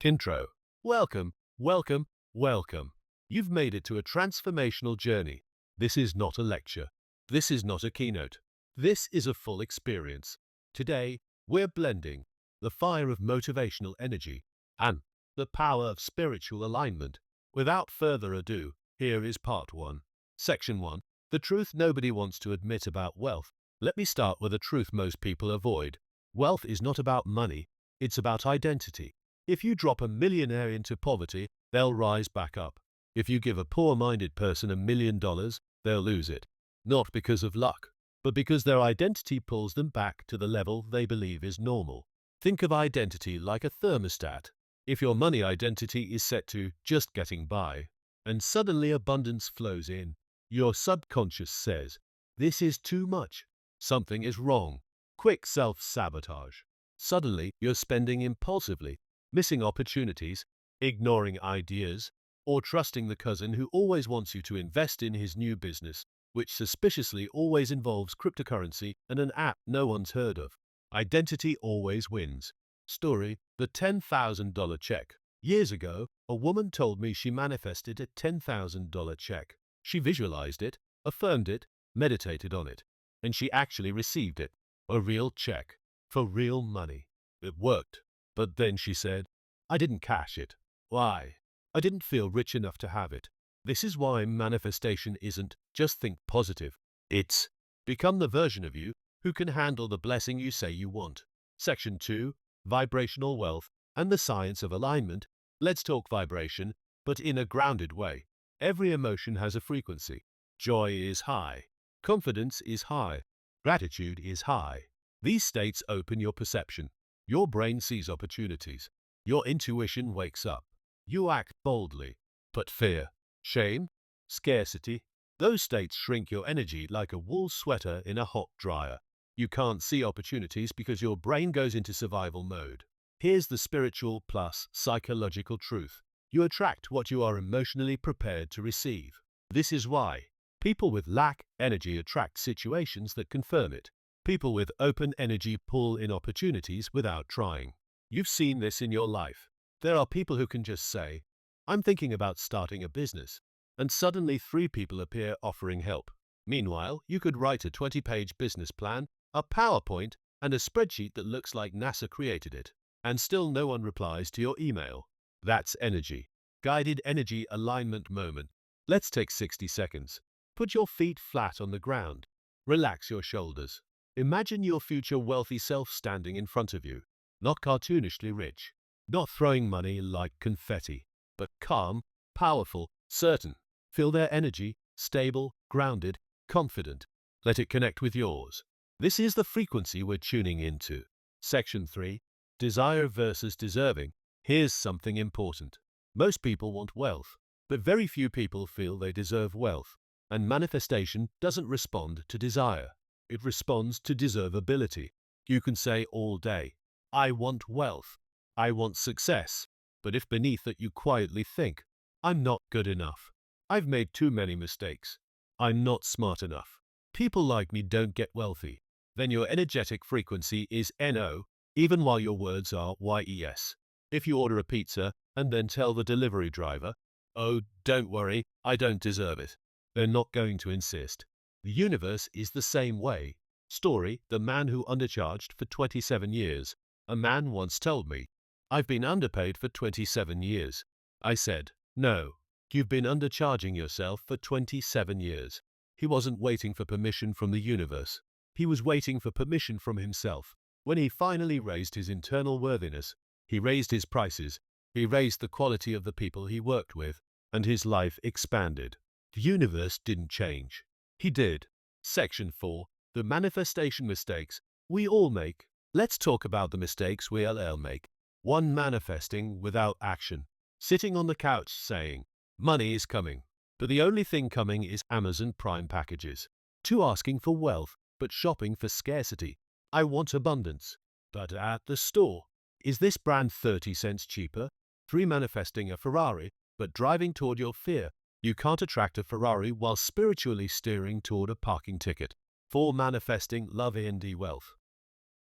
Intro. Welcome, welcome, welcome. You've made it to a transformational journey. This is not a lecture. This is not a keynote. This is a full experience. Today, we're blending the fire of motivational energy and the power of spiritual alignment. Without further ado, here is part 1. Section 1. The truth nobody wants to admit about wealth. Let me start with a truth most people avoid. Wealth is not about money, it's about identity. If you drop a millionaire into poverty, they'll rise back up. If you give a poor-minded person $1 million, they'll lose it. Not because of luck, but because their identity pulls them back to the level they believe is normal. Think of identity like a thermostat. If your money identity is set to just getting by, and suddenly abundance flows in, your subconscious says, "This is too much. Something is wrong." Quick self-sabotage. Suddenly, you're spending impulsively, missing opportunities, ignoring ideas, or trusting the cousin who always wants you to invest in his new business, which suspiciously always involves cryptocurrency and an app no one's heard of. Identity always wins. Story: the $10,000 check. Years ago, a woman told me she manifested a $10,000 check. She visualized it, affirmed it, meditated on it, and she actually received it. A real check, for real money. It worked. But then she said, "I didn't cash it. Why? I didn't feel rich enough to have it." This is why manifestation isn't just think positive. It's become the version of you who can handle the blessing you say you want. Section 2. Vibrational wealth and the science of alignment. Let's talk vibration, but in a grounded way. Every emotion has a frequency. Joy is high. Confidence is high. Gratitude is high. These states open your perception. Your brain sees opportunities. Your intuition wakes up. You act boldly. But fear, shame, scarcity, those states shrink your energy like a wool sweater in a hot dryer. You can't see opportunities because your brain goes into survival mode. Here's the spiritual plus psychological truth. You attract what you are emotionally prepared to receive. This is why people with lack energy attract situations that confirm it. People with open energy pull in opportunities without trying. You've seen this in your life. There are people who can just say, "I'm thinking about starting a business," and suddenly 3 people appear offering help. Meanwhile, you could write a 20-page business plan, a PowerPoint, and a spreadsheet that looks like NASA created it, and still no one replies to your email. That's energy. Guided energy alignment moment. Let's take 60 seconds. Put your feet flat on the ground. Relax your shoulders. Imagine your future wealthy self standing in front of you, not cartoonishly rich, not throwing money like confetti, but calm, powerful, certain. Feel their energy, stable, grounded, confident. Let it connect with yours. This is the frequency we're tuning into. Section 3. Desire versus deserving. Here's something important. Most people want wealth, but very few people feel they deserve wealth, and manifestation doesn't respond to desire. It responds to deservability. You can say all day, "I want wealth. I want success." But if beneath that you quietly think, "I'm not good enough. I've made too many mistakes. I'm not smart enough. People like me don't get wealthy," then your energetic frequency is NO, even while your words are YES. If you order a pizza and then tell the delivery driver, "Oh, don't worry, I don't deserve it," they're not going to insist. The universe is the same way. Story: the man who undercharged for 27 years. A man once told me, "I've been underpaid for 27 years. I said, "No, you've been undercharging yourself for 27 years. He wasn't waiting for permission from the universe. He was waiting for permission from himself. When he finally raised his internal worthiness, he raised his prices, he raised the quality of the people he worked with, and his life expanded. The universe didn't change. He did. Section 4. The manifestation mistakes we all make. Let's talk about the mistakes we all make. 1. Manifesting without action. Sitting on the couch saying, "Money is coming," but the only thing coming is Amazon Prime packages. 2. Asking for wealth, but shopping for scarcity. "I want abundance, but at the store. Is this brand 30 cents cheaper?" 3. Manifesting a Ferrari, but driving toward your fear. You can't attract a Ferrari while spiritually steering toward a parking ticket. 4. Manifesting love and wealth.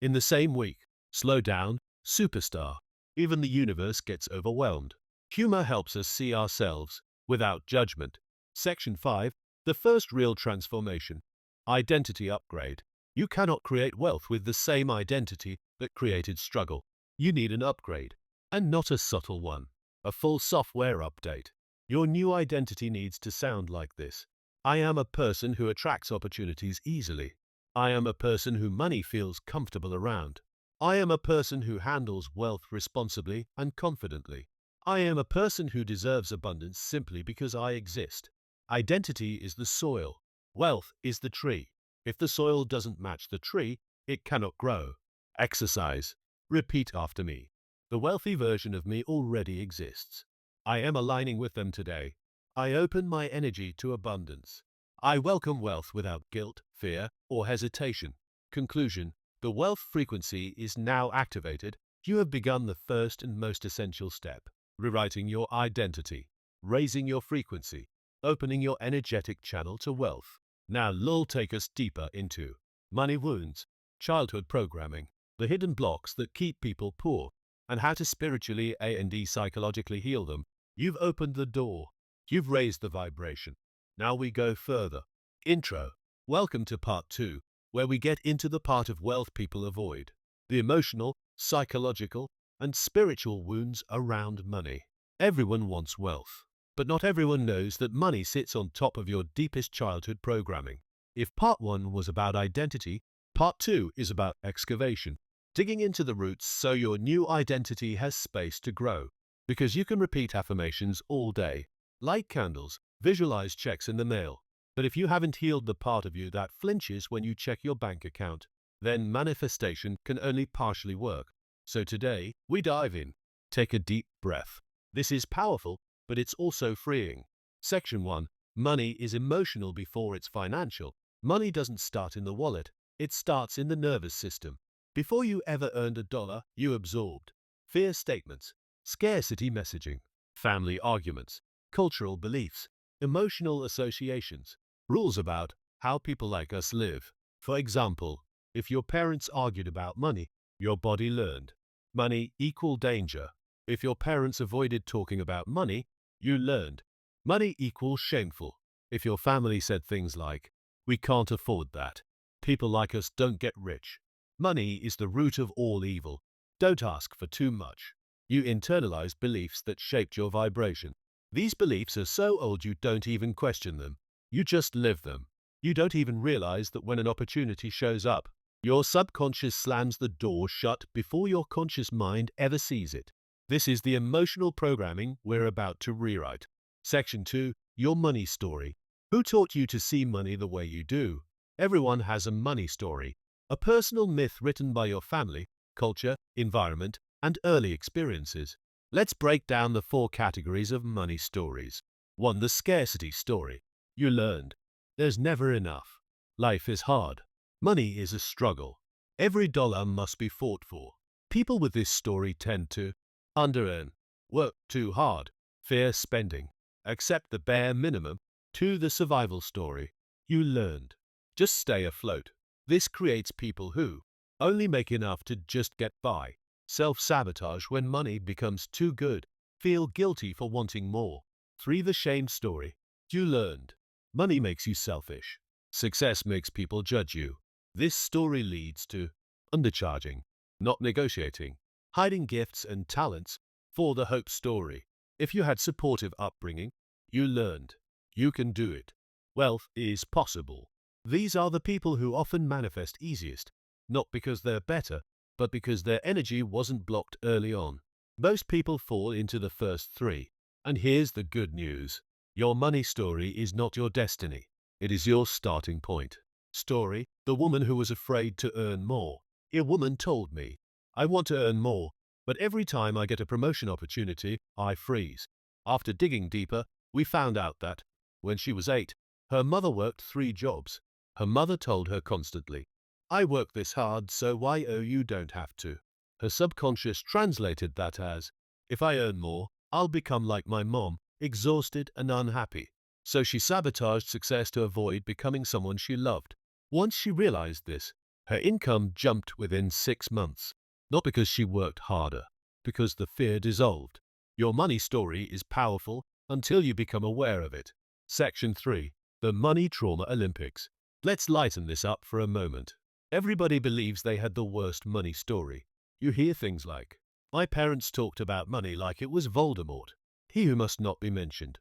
In the same week. Slow down, superstar. Even the universe gets overwhelmed. Humor helps us see ourselves without judgment. Section 5. The first real transformation. Identity upgrade. You cannot create wealth with the same identity that created struggle. You need an upgrade, and not a subtle one. A full software update. Your new identity needs to sound like this. I am a person who attracts opportunities easily. I am a person who money feels comfortable around. I am a person who handles wealth responsibly and confidently. I am a person who deserves abundance simply because I exist. Identity is the soil. Wealth is the tree. If the soil doesn't match the tree, it cannot grow. Exercise. Repeat after me. The wealthy version of me already exists. I am aligning with them today. I open my energy to abundance. I welcome wealth without guilt, fear, or hesitation. Conclusion. The wealth frequency is now activated. You have begun the first and most essential step. Rewriting your identity. Raising your frequency. Opening your energetic channel to wealth. Now Lul take us deeper into money wounds, childhood programming, the hidden blocks that keep people poor, and how to spiritually and psychologically heal them. You've opened the door. You've raised the vibration. Now we go further. Intro. Welcome to part 2, where we get into the part of wealth people avoid. The emotional, psychological, and spiritual wounds around money. Everyone wants wealth, but not everyone knows that money sits on top of your deepest childhood programming. If part 1 was about identity, part 2 is about excavation. Digging into the roots so your new identity has space to grow. Because you can repeat affirmations all day, light candles, visualize checks in the mail. But if you haven't healed the part of you that flinches when you check your bank account, then manifestation can only partially work. So today, we dive in. Take a deep breath. This is powerful, but it's also freeing. Section 1. Money is emotional before it's financial. Money doesn't start in the wallet. It starts in the nervous system. Before you ever earned a dollar, you absorbed fear statements, scarcity messaging, family arguments, cultural beliefs, emotional associations, rules about how people like us live. For example, if your parents argued about money, your body learned money equal danger. If your parents avoided talking about money, you learned money equals shameful. If your family said things like, "We can't afford that. People like us don't get rich. Money is the root of all evil. Don't ask for too much." You internalized beliefs that shaped your vibration. These beliefs are so old you don't even question them. You just live them. You don't even realize that when an opportunity shows up, your subconscious slams the door shut before your conscious mind ever sees it. This is the emotional programming we're about to rewrite. Section 2. Your money story. Who taught you to see money the way you do? Everyone has a money story. A personal myth written by your family, culture, environment, and early experiences. Let's break down the 4 categories of money stories. 1. The scarcity story. You learned there's never enough. Life is hard. Money is a struggle. Every dollar must be fought for. People with this story tend to under-earn, work too hard, fear spending, accept the bare minimum. 2. The survival story. You learned just stay afloat. This creates people who only make enough to just get by. Self-sabotage when money becomes too good. Feel guilty for wanting more. 3. The shame story. You learned money makes you selfish. Success makes people judge you. This story leads to undercharging, not negotiating, hiding gifts and talents. 4. The hope story. If you had supportive upbringing, you learned you can do it. Wealth is possible. These are the people who often manifest easiest, not because they're better, but because their energy wasn't blocked early on. Most people fall into the first 3. And here's the good news. Your money story is not your destiny. It is your starting point. Story. The woman who was afraid to earn more. A woman told me, "I want to earn more, but every time I get a promotion opportunity, I freeze." After digging deeper, we found out that, when she was 8, her mother worked 3 jobs. Her mother told her constantly, "I work this hard, so why you don't have to?" Her subconscious translated that as, "If I earn more, I'll become like my mom, exhausted and unhappy." So she sabotaged success to avoid becoming someone she loved. Once she realized this, her income jumped within 6 months. Not because she worked harder, because the fear dissolved. Your money story is powerful until you become aware of it. Section 3. The Money Trauma Olympics. Let's lighten this up for a moment. Everybody believes they had the worst money story. You hear things like, "My parents talked about money like it was Voldemort, he who must not be mentioned,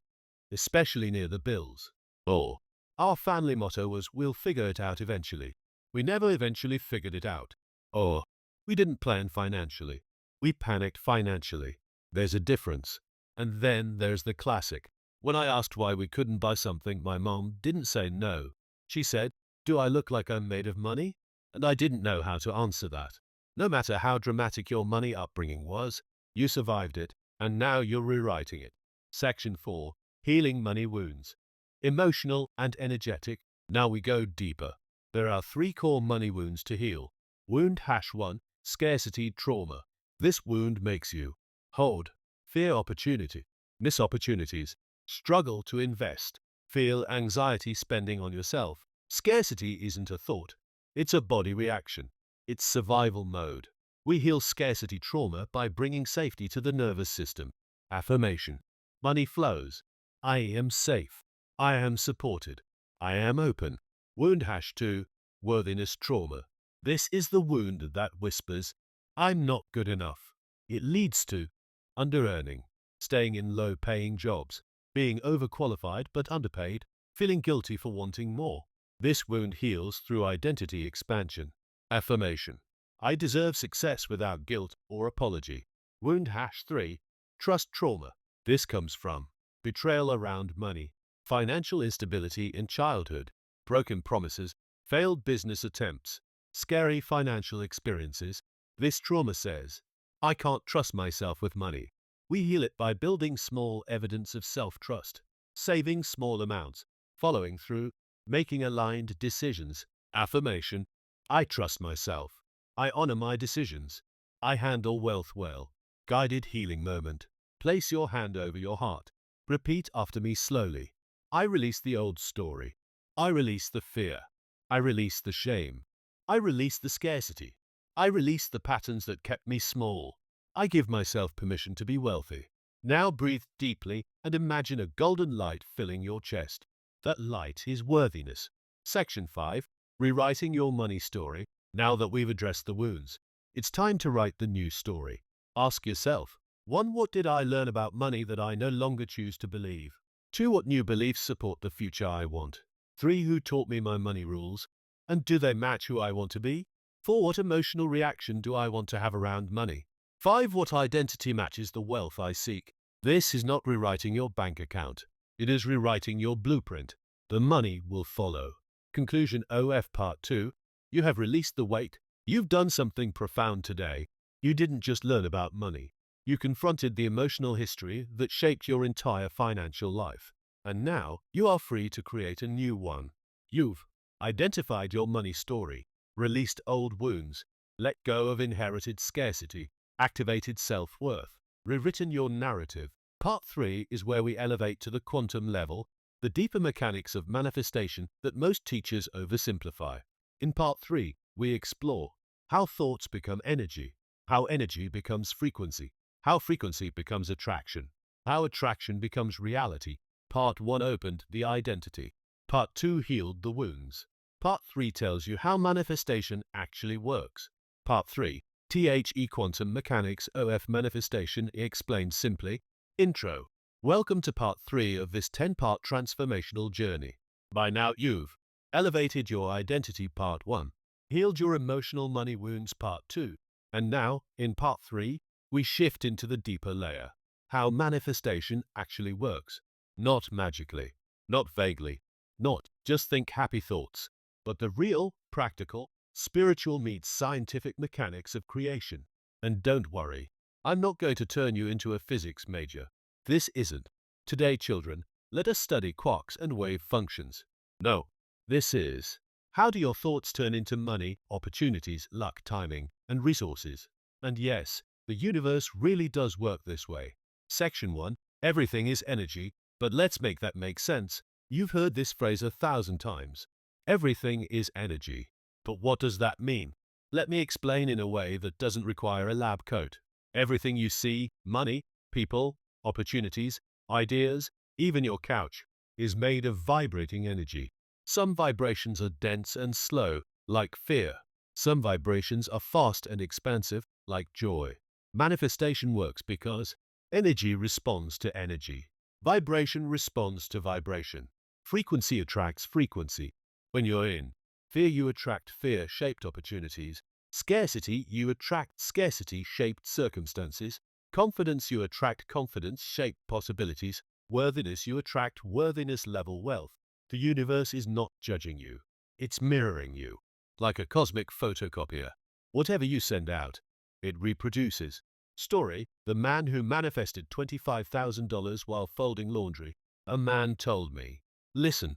especially near the bills." Or, "Our family motto was, we'll figure it out eventually. We never eventually figured it out." Or, "We didn't plan financially. We panicked financially." There's a difference. And then there's the classic. When I asked why we couldn't buy something, my mom didn't say no. She said, "Do I look like I'm made of money?" And I didn't know how to answer that. No matter how dramatic your money upbringing was, you survived it, and now you're rewriting it. Section 4. Healing Money Wounds. Emotional and energetic. Now we go deeper. There are 3 core money wounds to heal. Wound #1. Scarcity trauma. This wound makes you hold, fear opportunity, miss opportunities, struggle to invest, feel anxiety spending on yourself. Scarcity isn't a thought. It's a body reaction. It's survival mode. We heal scarcity trauma by bringing safety to the nervous system. Affirmation. Money flows. I am safe. I am supported. I am open. Wound #2. Worthiness trauma. This is the wound that whispers, "I'm not good enough." It leads to under-earning, staying in low-paying jobs, being overqualified but underpaid, feeling guilty for wanting more. This wound heals through identity expansion. Affirmation. I deserve success without guilt or apology. Wound #3. Trust trauma. This comes from betrayal around money, financial instability in childhood, broken promises, failed business attempts, scary financial experiences. This trauma says, "I can't trust myself with money." We heal it by building small evidence of self-trust, saving small amounts, following through, making aligned decisions. Affirmation. I trust myself. I honor my decisions. I handle wealth well. Guided healing moment. Place your hand over your heart. Repeat after me slowly. I release the old story. I release the fear. I release the shame. I release the scarcity. I release the patterns that kept me small. I give myself permission to be wealthy. Now breathe deeply and imagine a golden light filling your chest. That light is worthiness. Section 5. Rewriting your money story. Now that we've addressed the wounds, it's time to write the new story. Ask yourself, 1. What did I learn about money that I no longer choose to believe? 2. What new beliefs support the future I want? 3. Who taught me my money rules? And do they match who I want to be? 4. What emotional reaction do I want to have around money? 5. What identity matches the wealth I seek? This is not rewriting your bank account. It is rewriting your blueprint. The money will follow. Conclusion OF Part 2. You have released the weight. You've done something profound today. You didn't just learn about money. You confronted the emotional history that shaped your entire financial life. And now you are free to create a new one. You've identified your money story, released old wounds, let go of inherited scarcity, activated self-worth, rewritten your narrative. Part 3 is where we elevate to the quantum level, the deeper mechanics of manifestation that most teachers oversimplify. In Part 3, we explore how thoughts become energy, how energy becomes frequency, how frequency becomes attraction, how attraction becomes reality. Part 1 opened the identity. Part 2 healed the wounds. Part 3 tells you how manifestation actually works. Part 3, THE Quantum Mechanics OF Manifestation Explained Simply. Intro. Welcome to Part 3 of this 10-part transformational journey. By now you've elevated your identity Part 1, healed your emotional money wounds Part 2, and now, in Part 3, we shift into the deeper layer. How manifestation actually works. Not magically, not vaguely, not just think happy thoughts, but the real, practical, spiritual meets scientific mechanics of creation. And don't worry, I'm not going to turn you into a physics major. This isn't, "Today, children, let us study quarks and wave functions." No, this is, how do your thoughts turn into money, opportunities, luck, timing, and resources? And yes, the universe really does work this way. Section 1, everything is energy, but let's make that make sense. You've heard this phrase 1,000 times. Everything is energy. But what does that mean? Let me explain in a way that doesn't require a lab coat. Everything you see, money, people, opportunities, ideas, even your couch, is made of vibrating energy. Some vibrations are dense and slow, like fear. Some vibrations are fast and expansive, like joy. Manifestation works because energy responds to energy. Vibration responds to vibration. Frequency attracts frequency. When you're in fear, you attract fear-shaped opportunities. Scarcity, you attract scarcity-shaped circumstances. Confidence, you attract confidence-shaped possibilities. Worthiness, you attract worthiness-level wealth. The universe is not judging you. It's mirroring you. Like a cosmic photocopier. Whatever you send out, it reproduces. Story: the man who manifested $25,000 while folding laundry. A man told me, "Listen,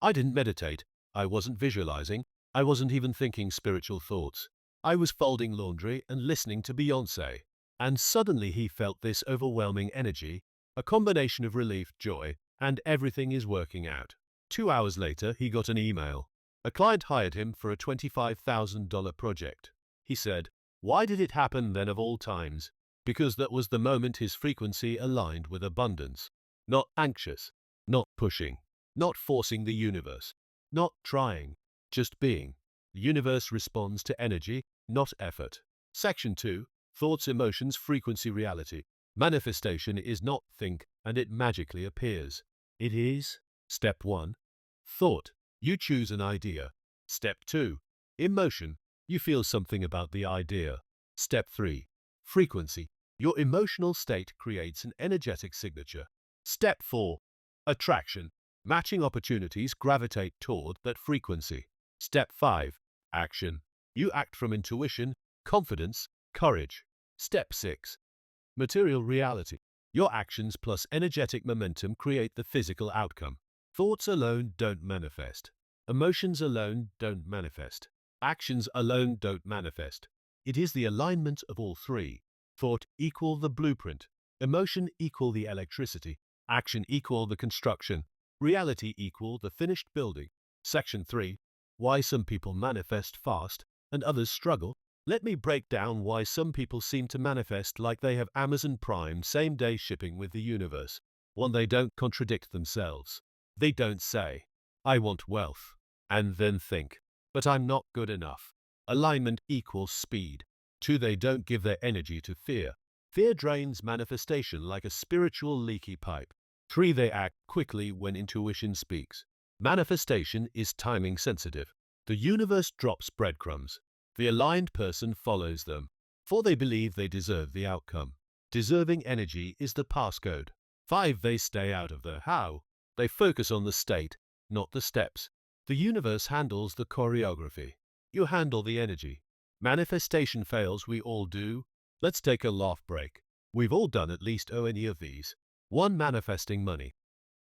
I didn't meditate. I wasn't visualizing. I wasn't even thinking spiritual thoughts. I was folding laundry and listening to Beyoncé. And suddenly he felt this overwhelming energy, a combination of relief, joy, and everything is working out." 2 hours later, he got an email. A client hired him for a $25,000 project. He said, "Why did it happen then of all times?" Because that was the moment his frequency aligned with abundance. Not anxious, not pushing, not forcing the universe, not trying, just being. The universe responds to energy, not effort. Section 2. Thoughts, emotions, frequency, reality. Manifestation is not think and it magically appears. It is step 1. Thought. You choose an idea. Step 2. Emotion. You feel something about the idea. Step 3. Frequency. Your emotional state creates an energetic signature. Step 4. Attraction. Matching opportunities gravitate toward that frequency. Step 5. Action. You act from intuition, confidence, courage. Step 6. Material reality. Your actions plus energetic momentum create the physical outcome. Thoughts alone don't manifest. Emotions alone don't manifest. Actions alone don't manifest. It is the alignment of all three. Thought equal the blueprint. Emotion equal the electricity. Action equal the construction. Reality equal the finished building. Section 3. Why some people manifest fast and others struggle. Let me break down why some people seem to manifest like they have Amazon Prime same-day shipping with the universe. 1. They don't contradict themselves. They don't say, "I want wealth," and then think, "But I'm not good enough." Alignment equals speed. 2. They don't give their energy to fear. Fear drains manifestation like a spiritual leaky pipe. 3. They act quickly when intuition speaks. Manifestation is timing sensitive. The universe drops breadcrumbs. The aligned person follows them, for they believe they deserve the outcome. Deserving energy is the passcode. 5. They stay out of the how. They focus on the state, not the steps. The universe handles the choreography. You handle the energy. Manifestation fails, we all do. Let's take a laugh break. We've all done at least any of these. 1. Manifesting money.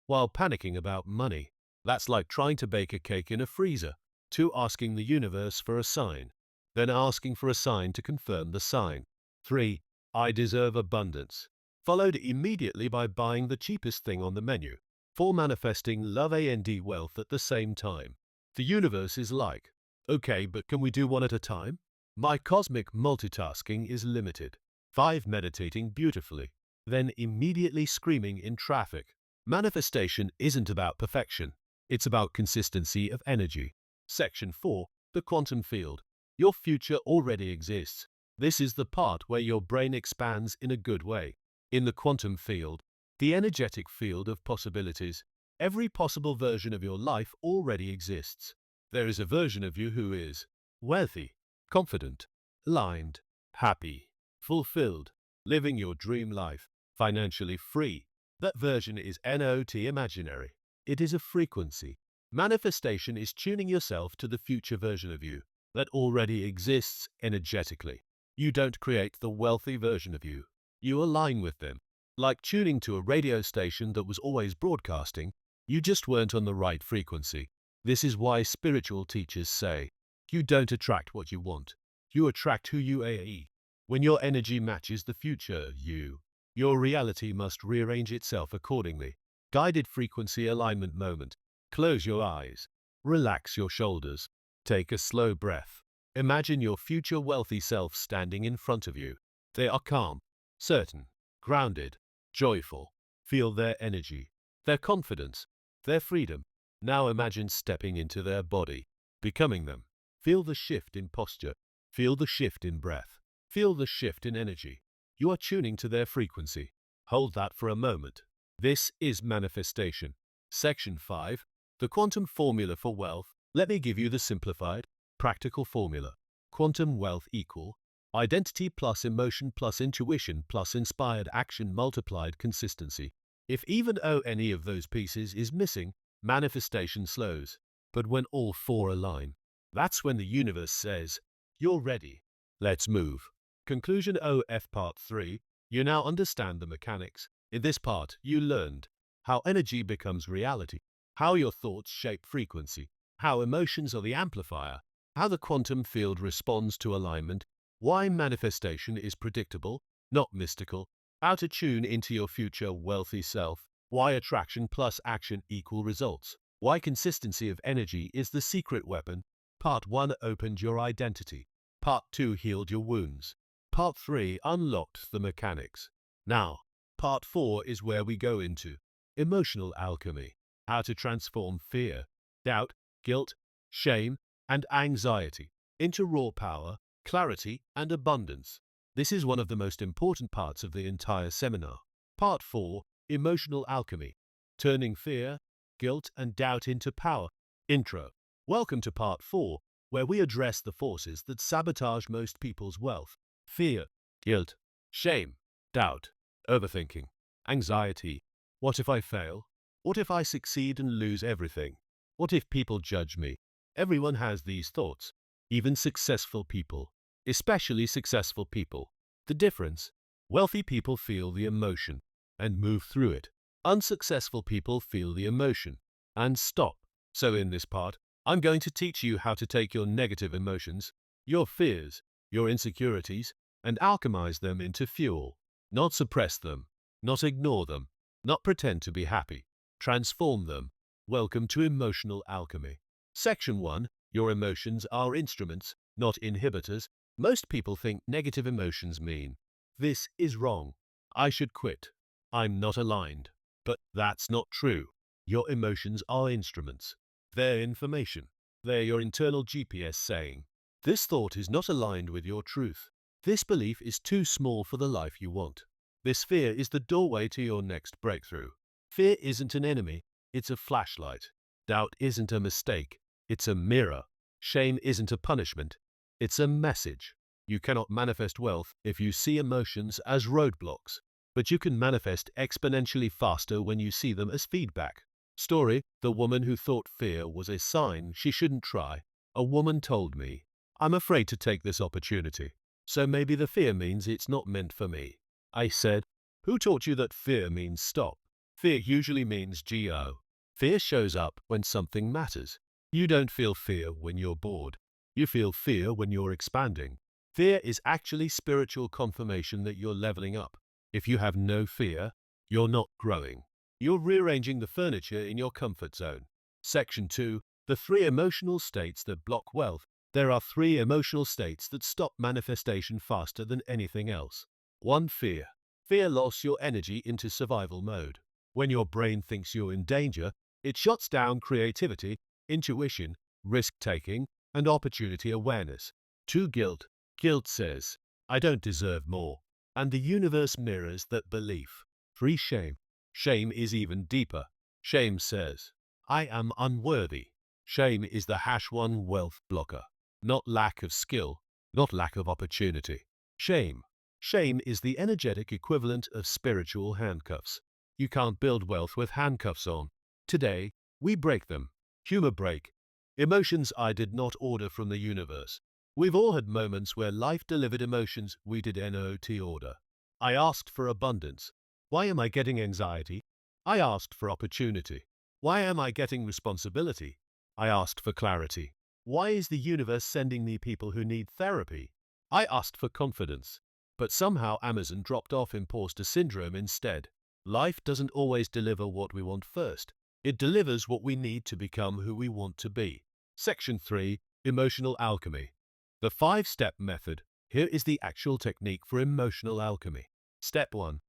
While panicking about money. That's like trying to bake a cake in a freezer. 2. Asking the universe for a sign. Then asking for a sign to confirm the sign. 3. I deserve abundance. Followed immediately by buying the cheapest thing on the menu. 4. Manifesting love and wealth at the same time. The universe is like, "Okay, but can we do one at a time? My cosmic multitasking is limited." 5. Meditating beautifully. Then immediately screaming in traffic. Manifestation isn't about perfection. It's about consistency of energy. Section 4. The quantum field. Your future already exists. This is the part where your brain expands in a good way. In the quantum field, the energetic field of possibilities, every possible version of your life already exists. There is a version of you who is wealthy, confident, aligned, happy, fulfilled, living your dream life, financially free. That version is not imaginary. It is a frequency. Manifestation is tuning yourself to the future version of you that already exists energetically. You don't create the wealthy version of you. You align with them. Like tuning to a radio station that was always broadcasting, you just weren't on the right frequency. This is why spiritual teachers say, you don't attract what you want. You attract who you are. When your energy matches the future you, your reality must rearrange itself accordingly. Guided frequency alignment moment. Close your eyes. Relax your shoulders. Take a slow breath. Imagine your future wealthy self standing in front of you. They are calm, certain, grounded, joyful. Feel their energy, their confidence, their freedom. Now imagine stepping into their body, becoming them. Feel the shift in posture. Feel the shift in breath. Feel the shift in energy. You are tuning to their frequency. Hold that for a moment. This is manifestation. Section 5. The quantum formula for wealth. Let me give you the simplified, practical formula. Quantum wealth equal identity plus emotion plus intuition plus inspired action multiplied consistency. If even any of those pieces is missing, manifestation slows. But when all four align, that's when the universe says, "You're ready. Let's move." Conclusion OF Part 3. You now understand the mechanics. In this part, you learned how energy becomes reality, how your thoughts shape frequency, how emotions are the amplifier, how the quantum field responds to alignment, why manifestation is predictable, not mystical, how to tune into your future wealthy self, why attraction plus action equal results, why consistency of energy is the secret weapon. Part 1 opened your identity. Part 2 healed your wounds. Part 3 unlocked the mechanics. Now, Part 4 is where we go into emotional alchemy, how to transform fear, doubt, guilt, shame, and anxiety into raw power, clarity, and abundance. This is one of the most important parts of the entire seminar. Part 4, Emotional Alchemy, turning fear, guilt, and doubt into power. Intro. Welcome to Part 4, where we address the forces that sabotage most people's wealth. Fear, guilt, shame, doubt, overthinking, anxiety. What if I fail? What if I succeed and lose everything? What if people judge me? Everyone has these thoughts, even successful people, especially successful people. The difference? Wealthy people feel the emotion and move through it. Unsuccessful people feel the emotion and stop. So in this part, I'm going to teach you how to take your negative emotions, your fears, your insecurities, and alchemize them into fuel. Not suppress them, not ignore them, not pretend to be happy. Transform them. Welcome to Emotional Alchemy. Section 1. Your emotions are instruments, not inhibitors. Most people think negative emotions mean, "This is wrong. I should quit. I'm not aligned." But that's not true. Your emotions are instruments. They're information. They're your internal GPS saying, "This thought is not aligned with your truth. This belief is too small for the life you want. This fear is the doorway to your next breakthrough." Fear isn't an enemy, it's a flashlight. Doubt isn't a mistake, it's a mirror. Shame isn't a punishment, it's a message. You cannot manifest wealth if you see emotions as roadblocks, but you can manifest exponentially faster when you see them as feedback. Story: the woman who thought fear was a sign she shouldn't try. A woman told me, "I'm afraid to take this opportunity, so maybe the fear means it's not meant for me." I said, "Who taught you that fear means stop?" Fear usually means go. Fear shows up when something matters. You don't feel fear when you're bored. You feel fear when you're expanding. Fear is actually spiritual confirmation that you're leveling up. If you have no fear, you're not growing. You're rearranging the furniture in your comfort zone. Section 2. The 3 emotional states that block wealth. There are 3 emotional states that stop manifestation faster than anything else. 1. Fear. Fear locks your energy into survival mode. When your brain thinks you're in danger, it shuts down creativity, intuition, risk-taking, and opportunity awareness. 2. Guilt. Guilt says, "I don't deserve more," and the universe mirrors that belief. 3. Shame. Shame is even deeper. Shame says, "I am unworthy." Shame is the #1 wealth blocker. Not lack of skill, not lack of opportunity. Shame. Shame is the energetic equivalent of spiritual handcuffs. You can't build wealth with handcuffs on. Today, we break them. Humor break. Emotions I did not order from the universe. We've all had moments where life delivered emotions we did not order. I asked for abundance. Why am I getting anxiety? I asked for opportunity. Why am I getting responsibility? I asked for clarity. Why is the universe sending me people who need therapy? I asked for confidence. But somehow Amazon dropped off imposter syndrome instead. Life doesn't always deliver what we want first. It delivers what we need to become who we want to be. Section 3. Emotional Alchemy. The 5-step method. Here is the actual technique for emotional alchemy. Step 1.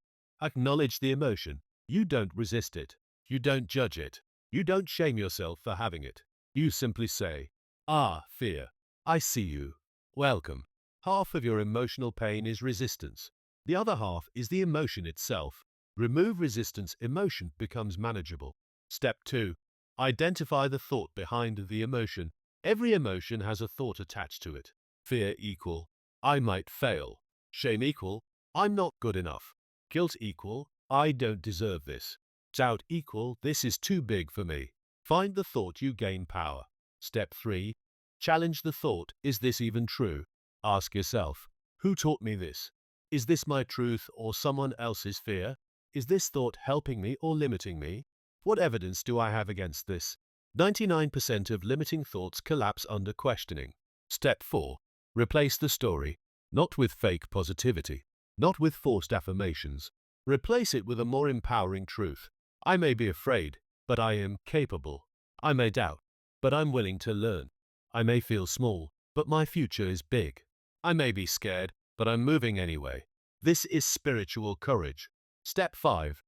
Acknowledge the emotion. You don't resist it. You don't judge it. You don't shame yourself for having it. You simply say, "Ah, fear. I see you. Welcome." Half of your emotional pain is resistance. The other half is the emotion itself. Remove resistance, emotion becomes manageable. Step 2. Identify the thought behind the emotion. Every emotion has a thought attached to it. Fear equal, I might fail. Shame equal, I'm not good enough. Guilt equal, I don't deserve this. Doubt equal, this is too big for me. Find the thought, you gain power. Step 3. Challenge the thought, is this even true? Ask yourself, who taught me this? Is this my truth or someone else's fear? Is this thought helping me or limiting me? What evidence do I have against this? 99% of limiting thoughts collapse under questioning. Step 4. Replace the story, not with fake positivity, not with forced affirmations. Replace it with a more empowering truth. I may be afraid, but I am capable. I may doubt, but I'm willing to learn. I may feel small, but my future is big. I may be scared, but I'm moving anyway. This is spiritual courage. Step 5.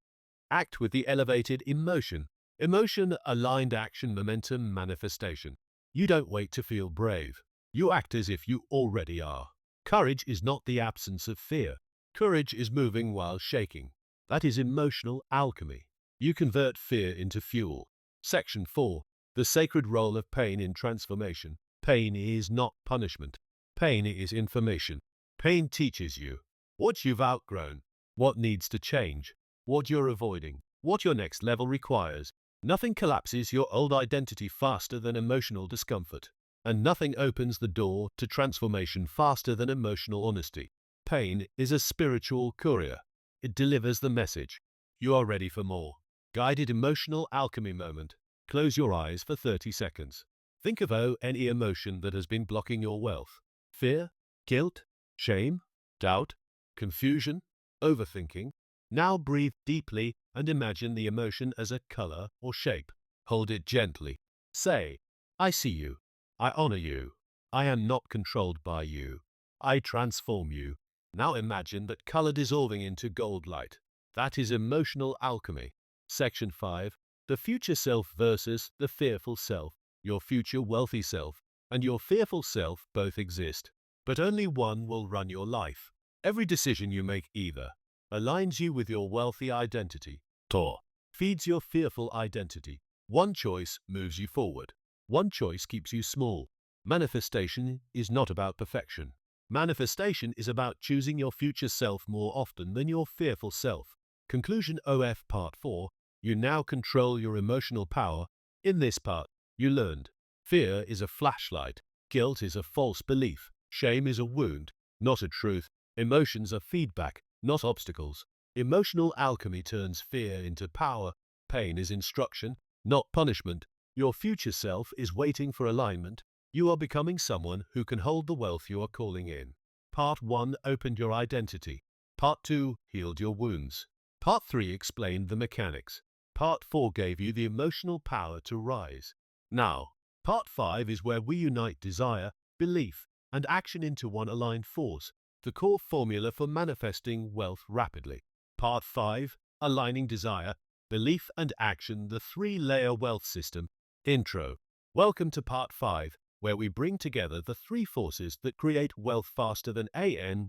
Act with the elevated emotion. Emotion-aligned action, momentum, manifestation. You don't wait to feel brave. You act as if you already are. Courage is not the absence of fear. Courage is moving while shaking. That is emotional alchemy. You convert fear into fuel. Section 4. The sacred role of pain in transformation. Pain is not punishment. Pain is information. Pain teaches you what you've outgrown, what needs to change, what you're avoiding, what your next level requires. Nothing collapses your old identity faster than emotional discomfort, and nothing opens the door to transformation faster than emotional honesty. Pain is a spiritual courier. It delivers the message. You are ready for more. Guided emotional alchemy moment. Close your eyes for 30 seconds. Think of any emotion that has been blocking your wealth. Fear, guilt, shame, doubt, confusion, overthinking. Now breathe deeply and imagine the emotion as a color or shape. Hold it gently. Say, I see you. I honor you. I am not controlled by you. I transform you. Now imagine that color dissolving into gold light. That is emotional alchemy. Section 5. The future self versus the fearful self. Your future wealthy self and your fearful self both exist, but only one will run your life. Every decision you make either aligns you with your wealthy identity, or feeds your fearful identity. One choice moves you forward. One choice keeps you small. Manifestation is not about perfection. Manifestation is about choosing your future self more often than your fearful self. Conclusion OF Part 4. You now control your emotional power. In this part, you learned fear is a flashlight, guilt is a false belief, shame is a wound, not a truth, emotions are feedback, not obstacles. Emotional alchemy turns fear into power, pain is instruction, not punishment. Your future self is waiting for alignment. You are becoming someone who can hold the wealth you are calling in. Part 1 opened your identity. Part 2 healed your wounds. Part 3 explained the mechanics. Part 4 gave you the emotional power to rise. Now, Part 5 is where we unite desire, belief, and action into one aligned force, the core formula for manifesting wealth rapidly. Part 5, aligning desire, belief, and action, the three-layer wealth system. Intro. Welcome to Part 5, where we bring together the three forces that create wealth faster than any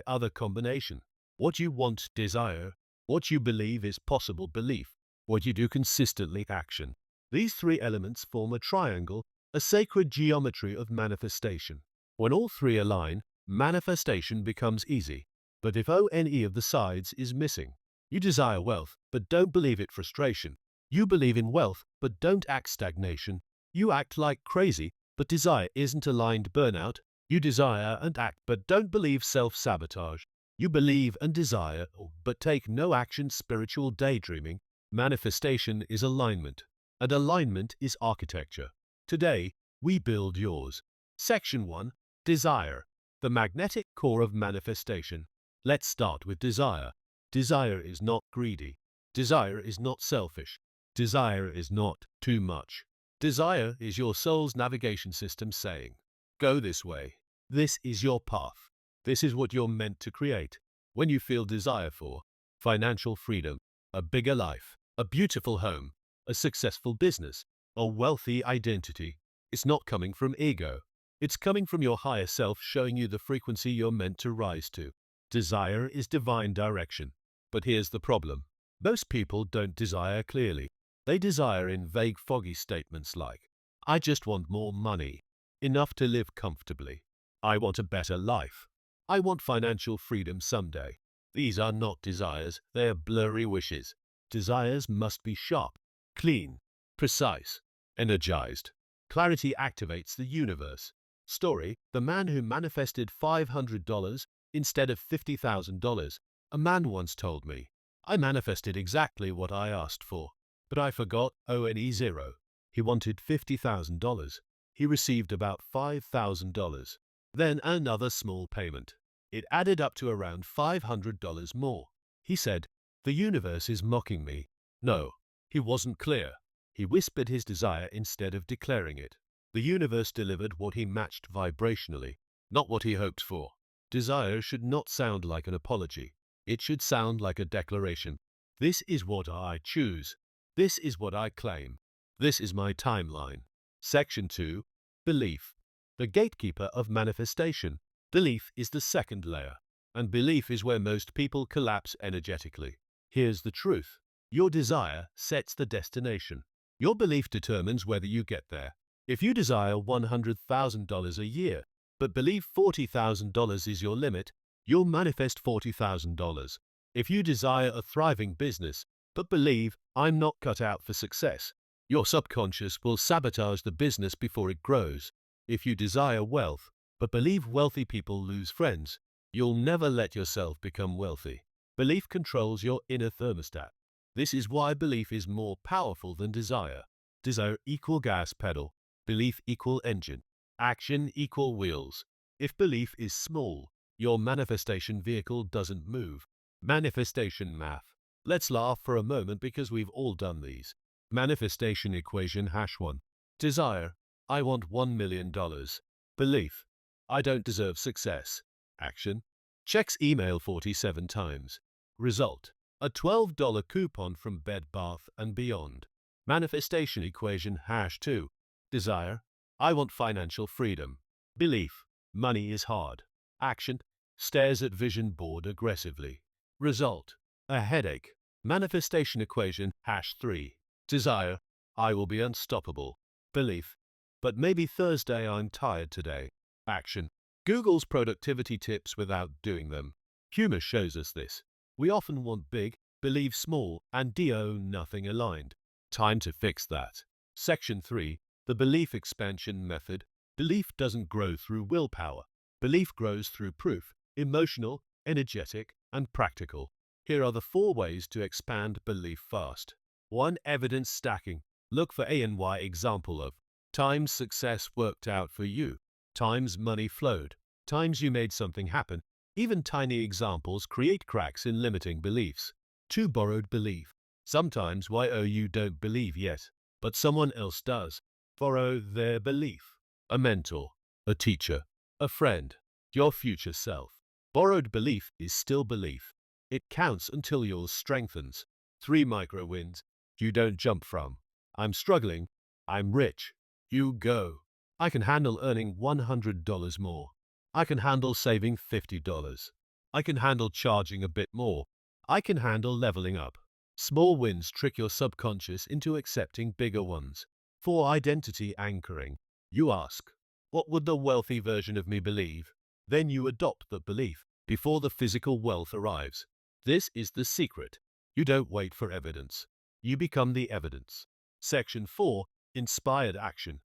other combination. What you want, desire; what you believe is possible, belief; what you do consistently, action. These three elements form a triangle, a sacred geometry of manifestation. When all three align, manifestation becomes easy. But if any of the sides is missing, you desire wealth, but don't believe it, frustration. You believe in wealth, but don't act, stagnation. You act like crazy, but desire isn't aligned, burnout. You desire and act, but don't believe, self-sabotage. You believe and desire, but take no action, spiritual daydreaming. Manifestation is alignment, and alignment is architecture. Today, we build yours. Section 1. Desire, the magnetic core of manifestation. Let's start with desire. Desire is not greedy. Desire is not selfish. Desire is not too much. Desire is your soul's navigation system saying, go this way. This is your path. This is what you're meant to create. When you feel desire for financial freedom, a bigger life, a beautiful home, a successful business, a wealthy identity, it's not coming from ego. It's coming from your higher self showing you the frequency you're meant to rise to. Desire is divine direction. But here's the problem. Most people don't desire clearly. They desire in vague, foggy statements like, I just want more money, enough to live comfortably. I want a better life. I want financial freedom someday. These are not desires, they are blurry wishes. Desires must be sharp, clean, precise, energized. Clarity activates the universe. Story: the man who manifested $500 instead of $50,000. A man once told me, I manifested exactly what I asked for, but I forgot ONE0. He wanted $50,000. He received about $5,000. Then another small payment. It added up to around $500 more. He said, the universe is mocking me. No, he wasn't clear. He whispered his desire instead of declaring it. The universe delivered what he matched vibrationally, not what he hoped for. Desire should not sound like an apology. It should sound like a declaration. This is what I choose. This is what I claim. This is my timeline. Section 2. Belief. The gatekeeper of manifestation. Belief is the second layer, and belief is where most people collapse energetically. Here's the truth. Your desire sets the destination. Your belief determines whether you get there. If you desire $100,000 a year, but believe $40,000 is your limit, you'll manifest $40,000. If you desire a thriving business, but believe, I'm not cut out for success, your subconscious will sabotage the business before it grows. If you desire wealth, but believe wealthy people lose friends, you'll never let yourself become wealthy. Belief controls your inner thermostat. This is why belief is more powerful than desire. Desire equal gas pedal, belief equal engine, action equal wheels. If belief is small, your manifestation vehicle doesn't move. Manifestation math. Let's laugh for a moment because we've all done these. Manifestation equation #1. Desire, I want $1 million. Belief, I don't deserve success. Action, checks email 47 times. Result, a $12 coupon from Bed Bath & Beyond. Manifestation equation #2. Desire, I want financial freedom. Belief, money is hard. Action, stares at vision board aggressively. Result, a headache. Manifestation equation #3. Desire, I will be unstoppable. Belief, but maybe Thursday I'm tired today. Action, Google's productivity tips without doing them. Humor shows us this. We often want big, believe small, and do nothing aligned. Time to fix that. Section 3. The belief expansion method. Belief doesn't grow through willpower. Belief grows through proof, emotional, energetic, and practical. Here are the 4 ways to expand belief fast. 1. Evidence stacking. Look for A&Y example of times success worked out for you, times money flowed, times you made something happen. Even tiny examples create cracks in limiting beliefs. 2. Borrowed belief. Sometimes you don't believe yet, but someone else does. Borrow their belief. A mentor, a teacher, a friend, your future self. Borrowed belief is still belief. It counts until yours strengthens. 3. Micro wins. You don't jump from, I'm struggling, I'm rich. You go, I can handle earning $100 more. I can handle saving $50. I can handle charging a bit more. I can handle leveling up. Small wins trick your subconscious into accepting bigger ones. 4. Identity anchoring. You ask, what would the wealthy version of me believe? Then you adopt the belief before the physical wealth arrives. This is the secret. You don't wait for evidence. You become the evidence. Section 4. Inspired action.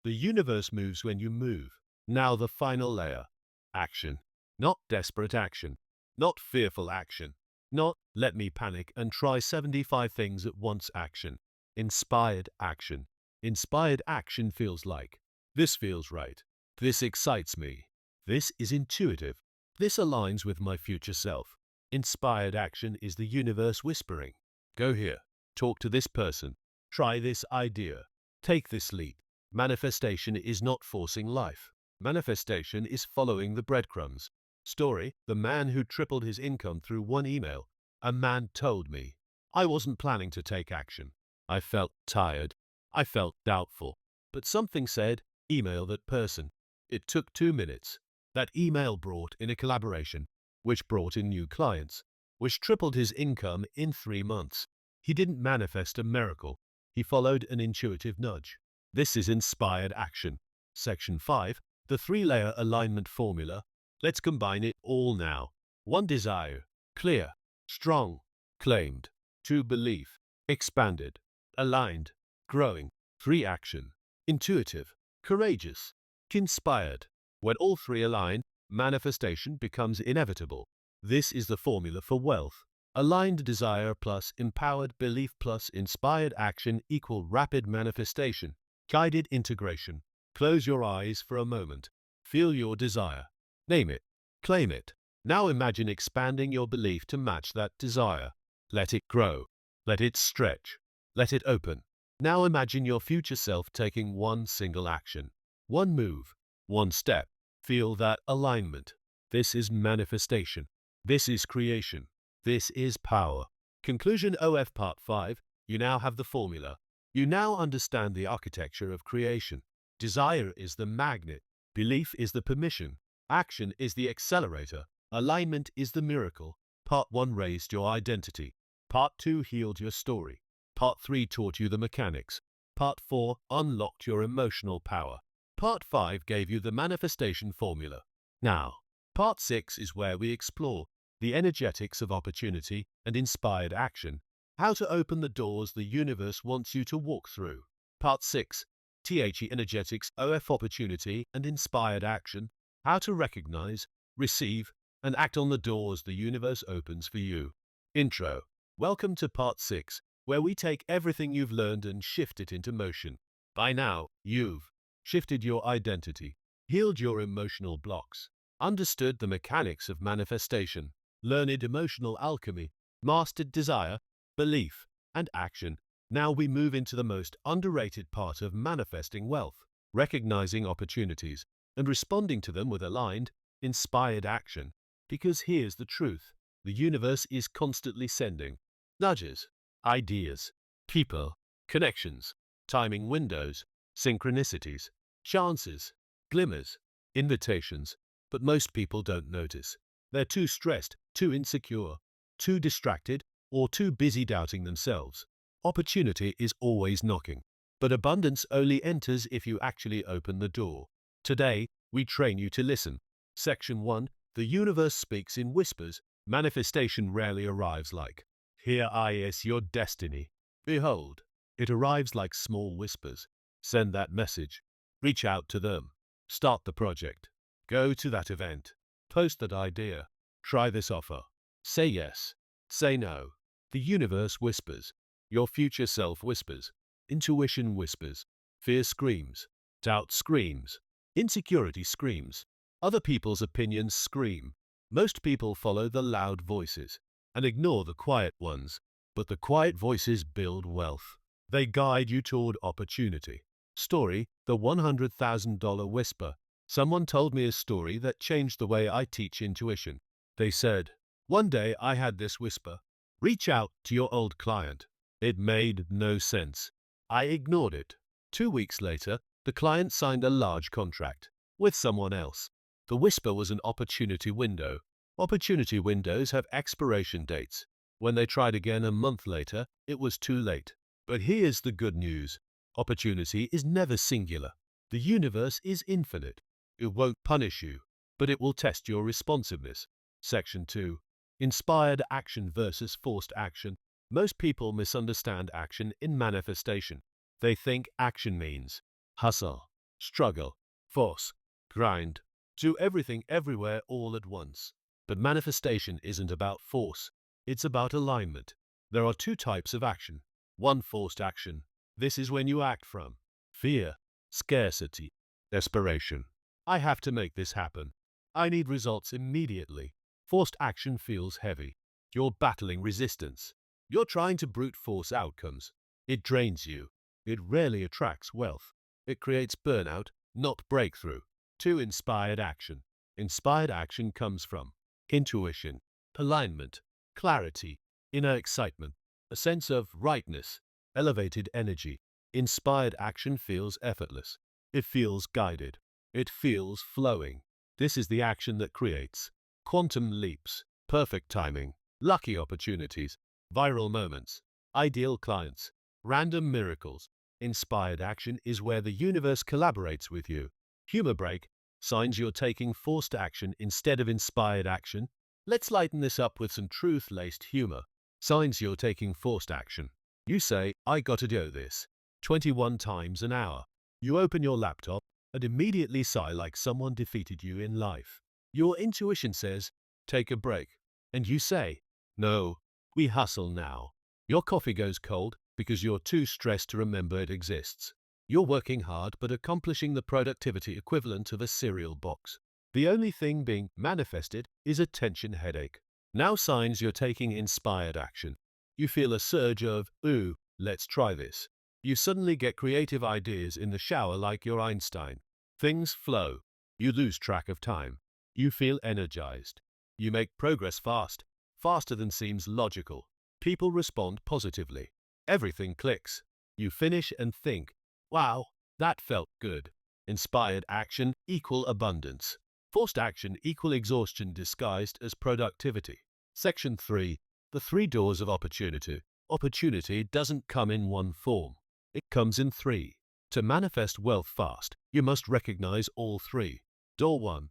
The universe moves when you move. Now the final layer. Action. Not desperate action. Not fearful action. Not, let me panic and try 75 things at once action. Inspired action. Inspired action feels like, this feels right. This excites me. This is intuitive. This aligns with my future self. Inspired action is the universe whispering. Go here. Talk to this person. Try this idea. Take this leap. Manifestation is not forcing life. Manifestation is following the breadcrumbs. Story: The man who tripled his income through one email. A man told me, I wasn't planning to take action. I felt tired. I felt doubtful. But something said, email that person. It took 2 minutes. That email brought in a collaboration, which brought in new clients, which tripled his income in 3 months. He didn't manifest a miracle. He followed an intuitive nudge. This is inspired action. Section 5, the 3-layer alignment formula. Let's combine it all now. 1. Desire. Clear. Strong. Claimed. 2. Belief. Expanded. Aligned. Growing. 3. Action. Intuitive. Courageous. Inspired. When all three align, manifestation becomes inevitable. This is the formula for wealth. Aligned desire plus empowered belief plus inspired action equal rapid manifestation. Guided integration. Close your eyes for a moment. Feel your desire. Name it. Claim it. Now imagine expanding your belief to match that desire. Let it grow. Let it stretch. Let it open. Now imagine your future self taking one single action. One move. One step. Feel that alignment. This is manifestation. This is creation. This is power. Conclusion OF Part 5. You now have the formula. You now understand the architecture of creation. Desire is the magnet. Belief is the permission. Action is the accelerator. Alignment is the miracle. Part 1 raised your identity. Part 2 healed your story. Part 3 taught you the mechanics. Part 4 unlocked your emotional power. Part 5 gave you the manifestation formula. Now, Part 6 is where we explore the energetics of opportunity and inspired action, how to open the doors the universe wants you to walk through. Part 6, THE Energetics OF Opportunity and Inspired Action, how to recognize, receive, and act on the doors the universe opens for you. Intro. Welcome to Part 6, where we take everything you've learned and shift it into motion. By now, you've shifted your identity, healed your emotional blocks, understood the mechanics of manifestation, learned emotional alchemy, mastered desire, belief, and action. Now we move into the most underrated part of manifesting wealth, recognizing opportunities and responding to them with aligned, inspired action. Because here's the truth. The universe is constantly sending nudges, ideas, people, connections, timing windows, synchronicities, chances, glimmers, invitations, but most people don't notice. They're too stressed, too insecure, too distracted, or too busy doubting themselves. Opportunity is always knocking, but abundance only enters if you actually open the door. Today, we train you to listen. Section 1, the universe speaks in whispers. Manifestation rarely arrives like, here is your destiny. Behold, it arrives like small whispers. Send that message. Reach out to them. Start the project. Go to that event. Post that idea. Try this offer. Say yes. Say no. The universe whispers. Your future self whispers. Intuition whispers. Fear screams. Doubt screams. Insecurity screams. Other people's opinions scream. Most people follow the loud voices and ignore the quiet ones, but the quiet voices build wealth. They guide you toward opportunity. Story: The $100,000 Whisper. Someone told me a story that changed the way I teach intuition. They said, one day I had this whisper, reach out to your old client. It made no sense. I ignored it. 2 weeks later, the client signed a large contract with someone else. The whisper was an opportunity window. Opportunity windows have expiration dates. When they tried again a month later, it was too late. But here's the good news. Opportunity is never singular. The universe is infinite. It won't punish you, but it will test your responsiveness. Section 2. Inspired action versus forced action. Most people misunderstand action in manifestation. They think action means hustle, struggle, force, grind, do everything everywhere all at once. But manifestation isn't about force. It's about alignment. There are 2 types of action. 1. Forced action. This is when you act from fear, scarcity, desperation. I have to make this happen. I need results immediately. Forced action feels heavy. You're battling resistance. You're trying to brute force outcomes. It drains you. It rarely attracts wealth. It creates burnout, not breakthrough. 2. Inspired action. Inspired action comes from intuition, alignment, clarity, inner excitement, a sense of rightness, elevated energy. Inspired action feels effortless. It feels guided. It feels flowing. This is the action that creates quantum leaps, perfect timing, lucky opportunities, viral moments, ideal clients, random miracles. Inspired action is where the universe collaborates with you. Humor break, signs you're taking forced action instead of inspired action. Let's lighten this up with some truth-laced humor. Signs you're taking forced action. You say, I gotta do this 21 times an hour. You open your laptop and immediately sigh like someone defeated you in life. Your intuition says, take a break. And you say, no, we hustle now. Your coffee goes cold because you're too stressed to remember it exists. You're working hard but accomplishing the productivity equivalent of a cereal box. The only thing being manifested is a tension headache. Now signs you're taking inspired action. You feel a surge of, ooh, let's try this. You suddenly get creative ideas in the shower like you're Einstein. Things flow. You lose track of time. You feel energized. You make progress fast, faster than seems logical. People respond positively. Everything clicks. You finish and think, wow, that felt good. Inspired action equal abundance. Forced action equal exhaustion disguised as productivity. Section 3. The 3 doors of opportunity. Opportunity doesn't come in one form. It comes in 3. To manifest wealth fast, you must recognize all 3. Door 1.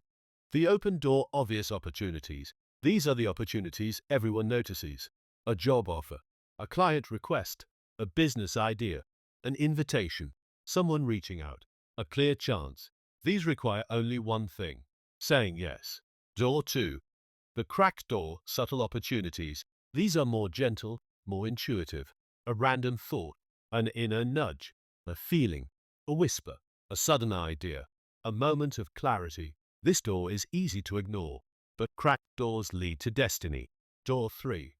The open door obvious opportunities. These are the opportunities everyone notices. A job offer, a client request, a business idea, an invitation, someone reaching out, a clear chance. These require only one thing: saying yes. Door 2. The cracked door, subtle opportunities. These are more gentle, more intuitive. A random thought, an inner nudge, a feeling, a whisper, a sudden idea, a moment of clarity. This door is easy to ignore, but cracked doors lead to destiny. Door 3.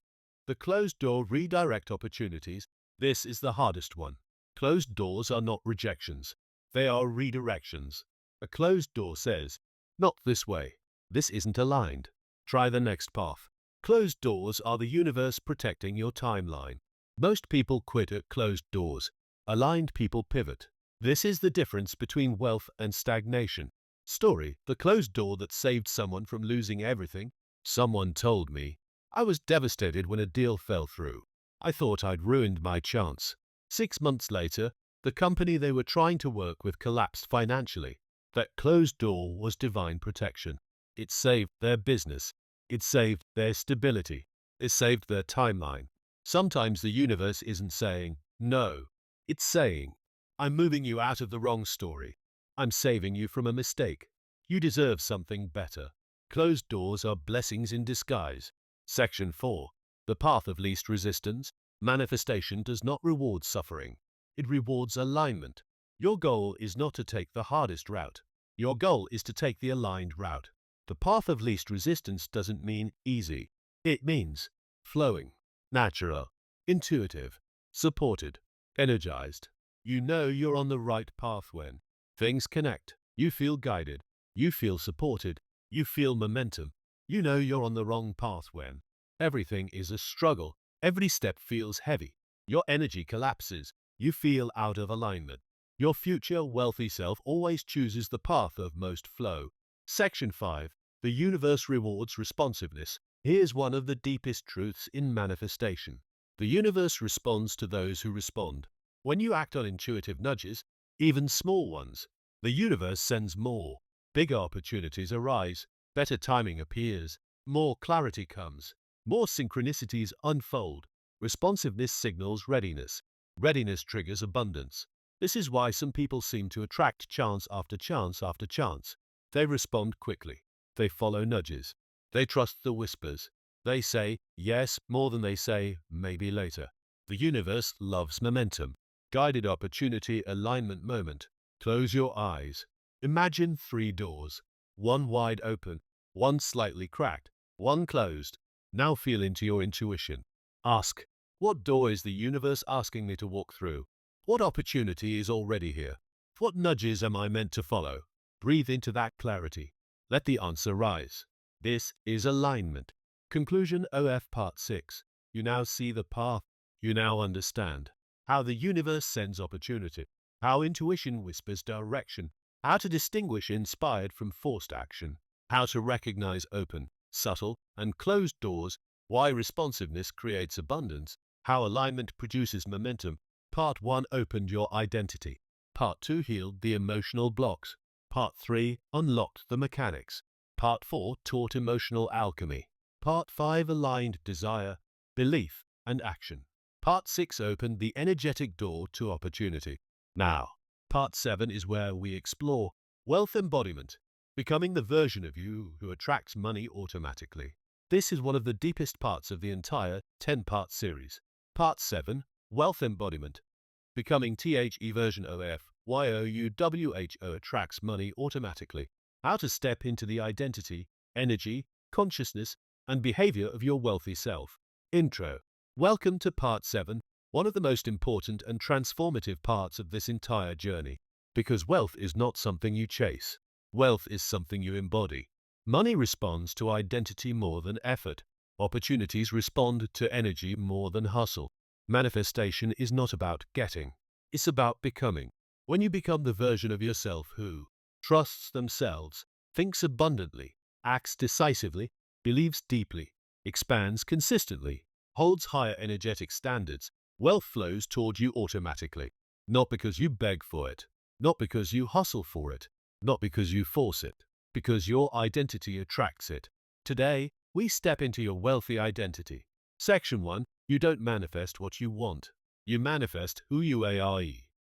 The closed door redirect opportunities. This is the hardest one. Closed doors are not rejections. They are redirections. A closed door says, not this way. This isn't aligned. Try the next path. Closed doors are the universe protecting your timeline. Most people quit at closed doors. Aligned people pivot. This is the difference between wealth and stagnation. Story: the closed door that saved someone from losing everything. Someone told me, I was devastated when a deal fell through. I thought I'd ruined my chance. 6 months later, the company they were trying to work with collapsed financially. That closed door was divine protection. It saved their business. It saved their stability. It saved their timeline. Sometimes the universe isn't saying, no. It's saying, I'm moving you out of the wrong story. I'm saving you from a mistake. You deserve something better. Closed doors are blessings in disguise. Section 4. The path of least resistance. Manifestation does not reward suffering. It rewards alignment. Your goal is not to take the hardest route. Your goal is to take the aligned route. The path of least resistance doesn't mean easy. It means flowing, natural, intuitive, supported, energized. You know you're on the right path when things connect. You feel guided. You feel supported. You feel momentum. You know you're on the wrong path when everything is a struggle. Every step feels heavy. Your energy collapses. You feel out of alignment. Your future wealthy self always chooses the path of most flow. Section 5. The universe rewards responsiveness. Here's one of the deepest truths in manifestation. The universe responds to those who respond. When you act on intuitive nudges, even small ones, the universe sends more. Bigger opportunities arise. Better timing appears. More clarity comes. More synchronicities unfold. Responsiveness signals readiness. Readiness triggers abundance. This is why some people seem to attract chance after chance after chance. They respond quickly. They follow nudges. They trust the whispers. They say yes more than they say maybe later. The universe loves momentum. Guided opportunity alignment moment. Close your eyes. Imagine 3 doors. One wide open, one slightly cracked, one closed. Now feel into your intuition. Ask, what door is the universe asking me to walk through? What opportunity is already here? What nudges am I meant to follow? Breathe into that clarity. Let the answer rise. This is alignment. Conclusion OF Part 6. You now see the path. You now understand how the universe sends opportunity, how intuition whispers direction, how to distinguish inspired from forced action, how to recognize open, subtle, and closed doors, why responsiveness creates abundance, how alignment produces momentum. Part 1 opened your identity. Part 2 healed the emotional blocks. Part 3 unlocked the mechanics. Part 4 taught emotional alchemy. Part 5 aligned desire, belief, and action. Part 6 opened the energetic door to opportunity. Now, Part 7 is where we explore wealth embodiment, becoming the version of you who attracts money automatically. This is one of the deepest parts of the entire 10-part series. Part 7, Wealth Embodiment, becoming THE version OF YOUWHO attracts money automatically. How to step into the identity, energy, consciousness, and behavior of your wealthy self. Intro. Welcome to Part 7, one of the most important and transformative parts of this entire journey. Because wealth is not something you chase. Wealth is something you embody. Money responds to identity more than effort. Opportunities respond to energy more than hustle. Manifestation is not about getting. It's about becoming. When you become the version of yourself who trusts themselves, thinks abundantly, acts decisively, believes deeply, expands consistently, holds higher energetic standards, wealth flows toward you automatically. Not because you beg for it, not because you hustle for it, not because you force it, because your identity attracts it. Today, we step into your wealthy identity. Section 1. You don't manifest what you want. You manifest who you are.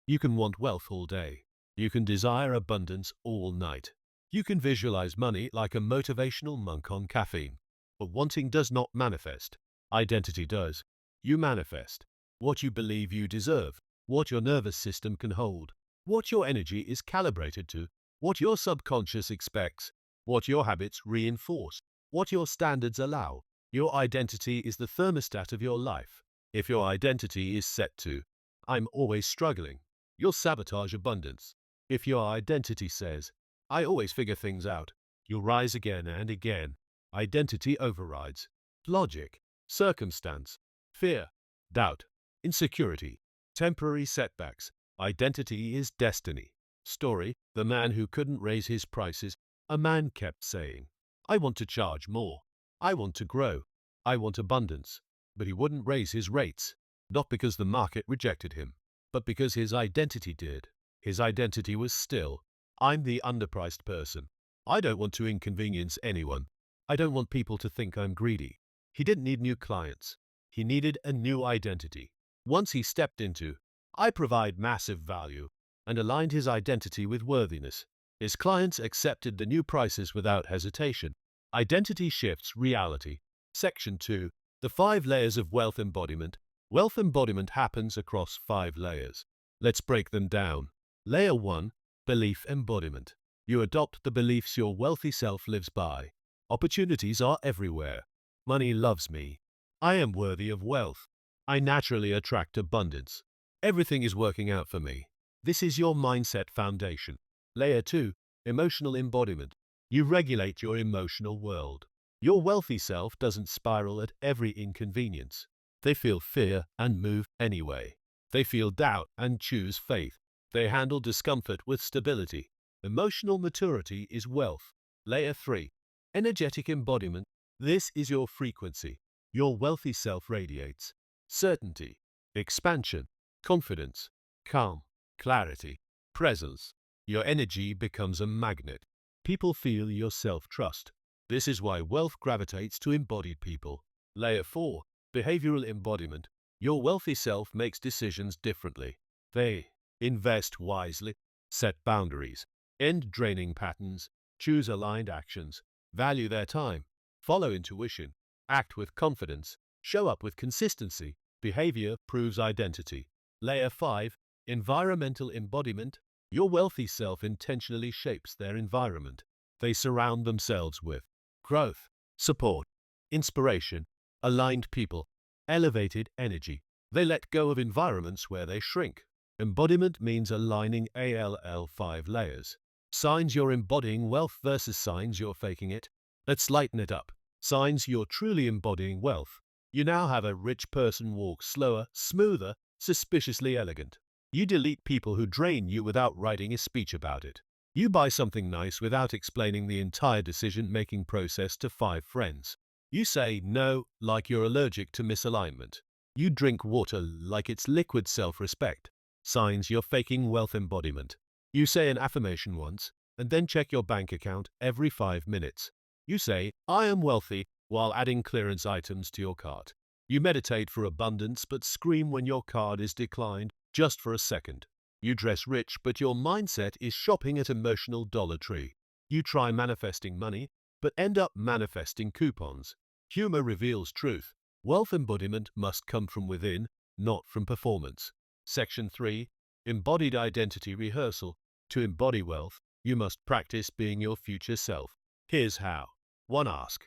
You can want wealth all day. You can desire abundance all night. You can visualize money like a motivational monk on caffeine. But wanting does not manifest. Identity does. You manifest what you believe you deserve, what your nervous system can hold, what your energy is calibrated to, what your subconscious expects, what your habits reinforce, what your standards allow. Your identity is the thermostat of your life. If your identity is set to, I'm always struggling, you'll sabotage abundance. If your identity says, I always figure things out, you'll rise again and again. Identity overrides logic, circumstance, fear, doubt, insecurity, temporary setbacks. Identity is destiny. Story: the man who couldn't raise his prices. A man kept saying, I want to charge more. I want to grow. I want abundance. But he wouldn't raise his rates, not because the market rejected him, but because his identity did. His identity was still, I'm the underpriced person. I don't want to inconvenience anyone. I don't want people to think I'm greedy. He didn't need new clients. He needed a new identity. Once he stepped into, I provide massive value, and aligned his identity with worthiness, his clients accepted the new prices without hesitation. Identity shifts reality. Section 2. The 5 layers of wealth embodiment. Wealth embodiment happens across 5 layers. Let's break them down. Layer 1. Belief embodiment. You adopt the beliefs your wealthy self lives by. Opportunities are everywhere. Money loves me. I am worthy of wealth. I naturally attract abundance. Everything is working out for me. This is your mindset foundation. Layer 2. Emotional embodiment. You regulate your emotional world. Your wealthy self doesn't spiral at every inconvenience. They feel fear and move anyway. They feel doubt and choose faith. They handle discomfort with stability. Emotional maturity is wealth. Layer 3. Energetic embodiment. This is your frequency. Your wealthy self radiates certainty, expansion, confidence, calm, clarity, presence. Your energy becomes a magnet. People feel your self-trust. This is why wealth gravitates to embodied people. Layer 4. Behavioral embodiment. Your wealthy self makes decisions differently. They invest wisely, set boundaries, end draining patterns, choose aligned actions, value their time, follow intuition, act with confidence, show up with consistency. Behavior proves identity. Layer 5. Environmental embodiment. Your wealthy self intentionally shapes their environment. They surround themselves with growth, support, inspiration, aligned people, elevated energy. They let go of environments where they shrink. Embodiment means aligning ALL 5 layers. Signs you're embodying wealth versus signs you're faking it. Let's lighten it up. Signs you're truly embodying wealth. You now have a rich person walk slower, smoother, suspiciously elegant. You delete people who drain you without writing a speech about it. You buy something nice without explaining the entire decision-making process to 5 friends. You say no like you're allergic to misalignment. You drink water like it's liquid self-respect. Signs you're faking wealth embodiment. You say an affirmation once, and then check your bank account every 5 minutes. You say, I am wealthy, while adding clearance items to your cart. You meditate for abundance but scream when your card is declined just for a second. You dress rich but your mindset is shopping at emotional Dollar Tree. You try manifesting money but end up manifesting coupons. Humor reveals truth. Wealth embodiment must come from within, not from performance. Section 3. Embodied Identity Rehearsal. To embody wealth, you must practice being your future self. Here's how. 1. Ask,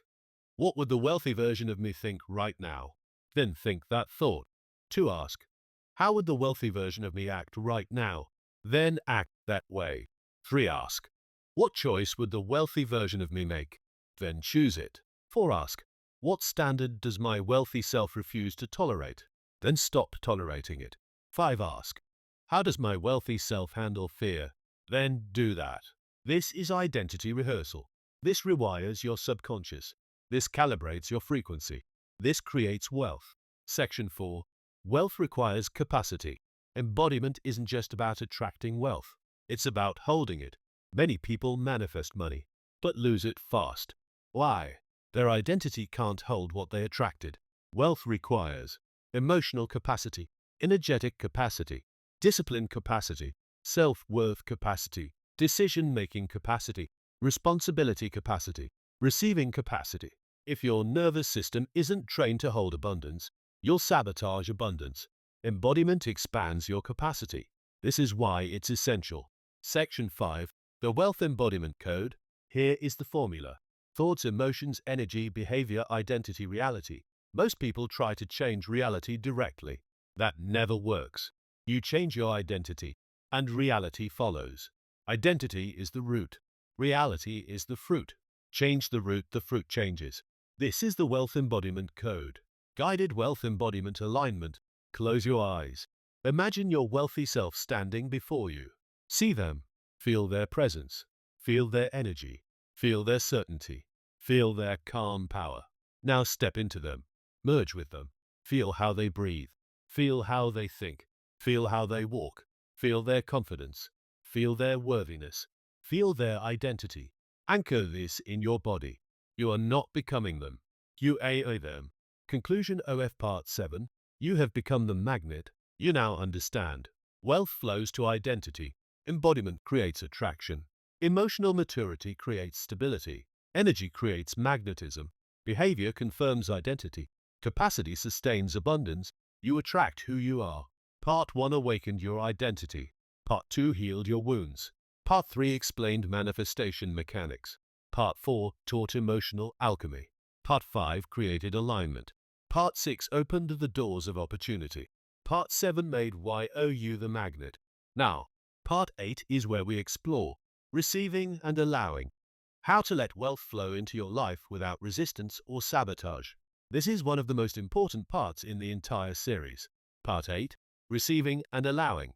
what would the wealthy version of me think right now? Then think that thought. 2. Ask, how would the wealthy version of me act right now? Then act that way. 3. Ask, what choice would the wealthy version of me make? Then choose it. 4. Ask, what standard does my wealthy self refuse to tolerate? Then stop tolerating it. 5. Ask, how does my wealthy self handle fear? Then do that. This is identity rehearsal. This rewires your subconscious. This calibrates your frequency. This creates wealth. Section 4. Wealth requires capacity. Embodiment isn't just about attracting wealth. It's about holding it. Many people manifest money, but lose it fast. Why? Their identity can't hold what they attracted. Wealth requires emotional capacity, energetic capacity, discipline capacity, self-worth capacity, decision-making capacity, responsibility capacity, receiving capacity. If your nervous system isn't trained to hold abundance, you'll sabotage abundance. Embodiment expands your capacity. This is why it's essential. Section 5. The Wealth Embodiment Code. Here is the formula. Thoughts, emotions, energy, behavior, identity, reality. Most people try to change reality directly. That never works. You change your identity, and reality follows. Identity is the root. Reality is the fruit. Change the root, the fruit changes. This is the Wealth Embodiment Code. Guided Wealth Embodiment Alignment. Close your eyes. Imagine your wealthy self standing before you. See them. Feel their presence. Feel their energy. Feel their certainty. Feel their calm power. Now step into them. Merge with them. Feel how they breathe. Feel how they think. Feel how they walk. Feel their confidence. Feel their worthiness. Feel their identity. Anchor this in your body. You are not becoming them. You are them. Conclusion OF Part 7. You have become the magnet. You now understand. Wealth flows to identity. Embodiment creates attraction. Emotional maturity creates stability. Energy creates magnetism. Behavior confirms identity. Capacity sustains abundance. You attract who you are. Part 1 awakened your identity. Part 2 healed your wounds. Part 3 explained manifestation mechanics. Part 4 taught emotional alchemy. Part 5 created alignment. Part 6 opened the doors of opportunity. Part 7 made you the magnet. Now, Part 8 is where we explore receiving and allowing. How to let wealth flow into your life without resistance or sabotage. This is one of the most important parts in the entire series. Part 8. Receiving and allowing.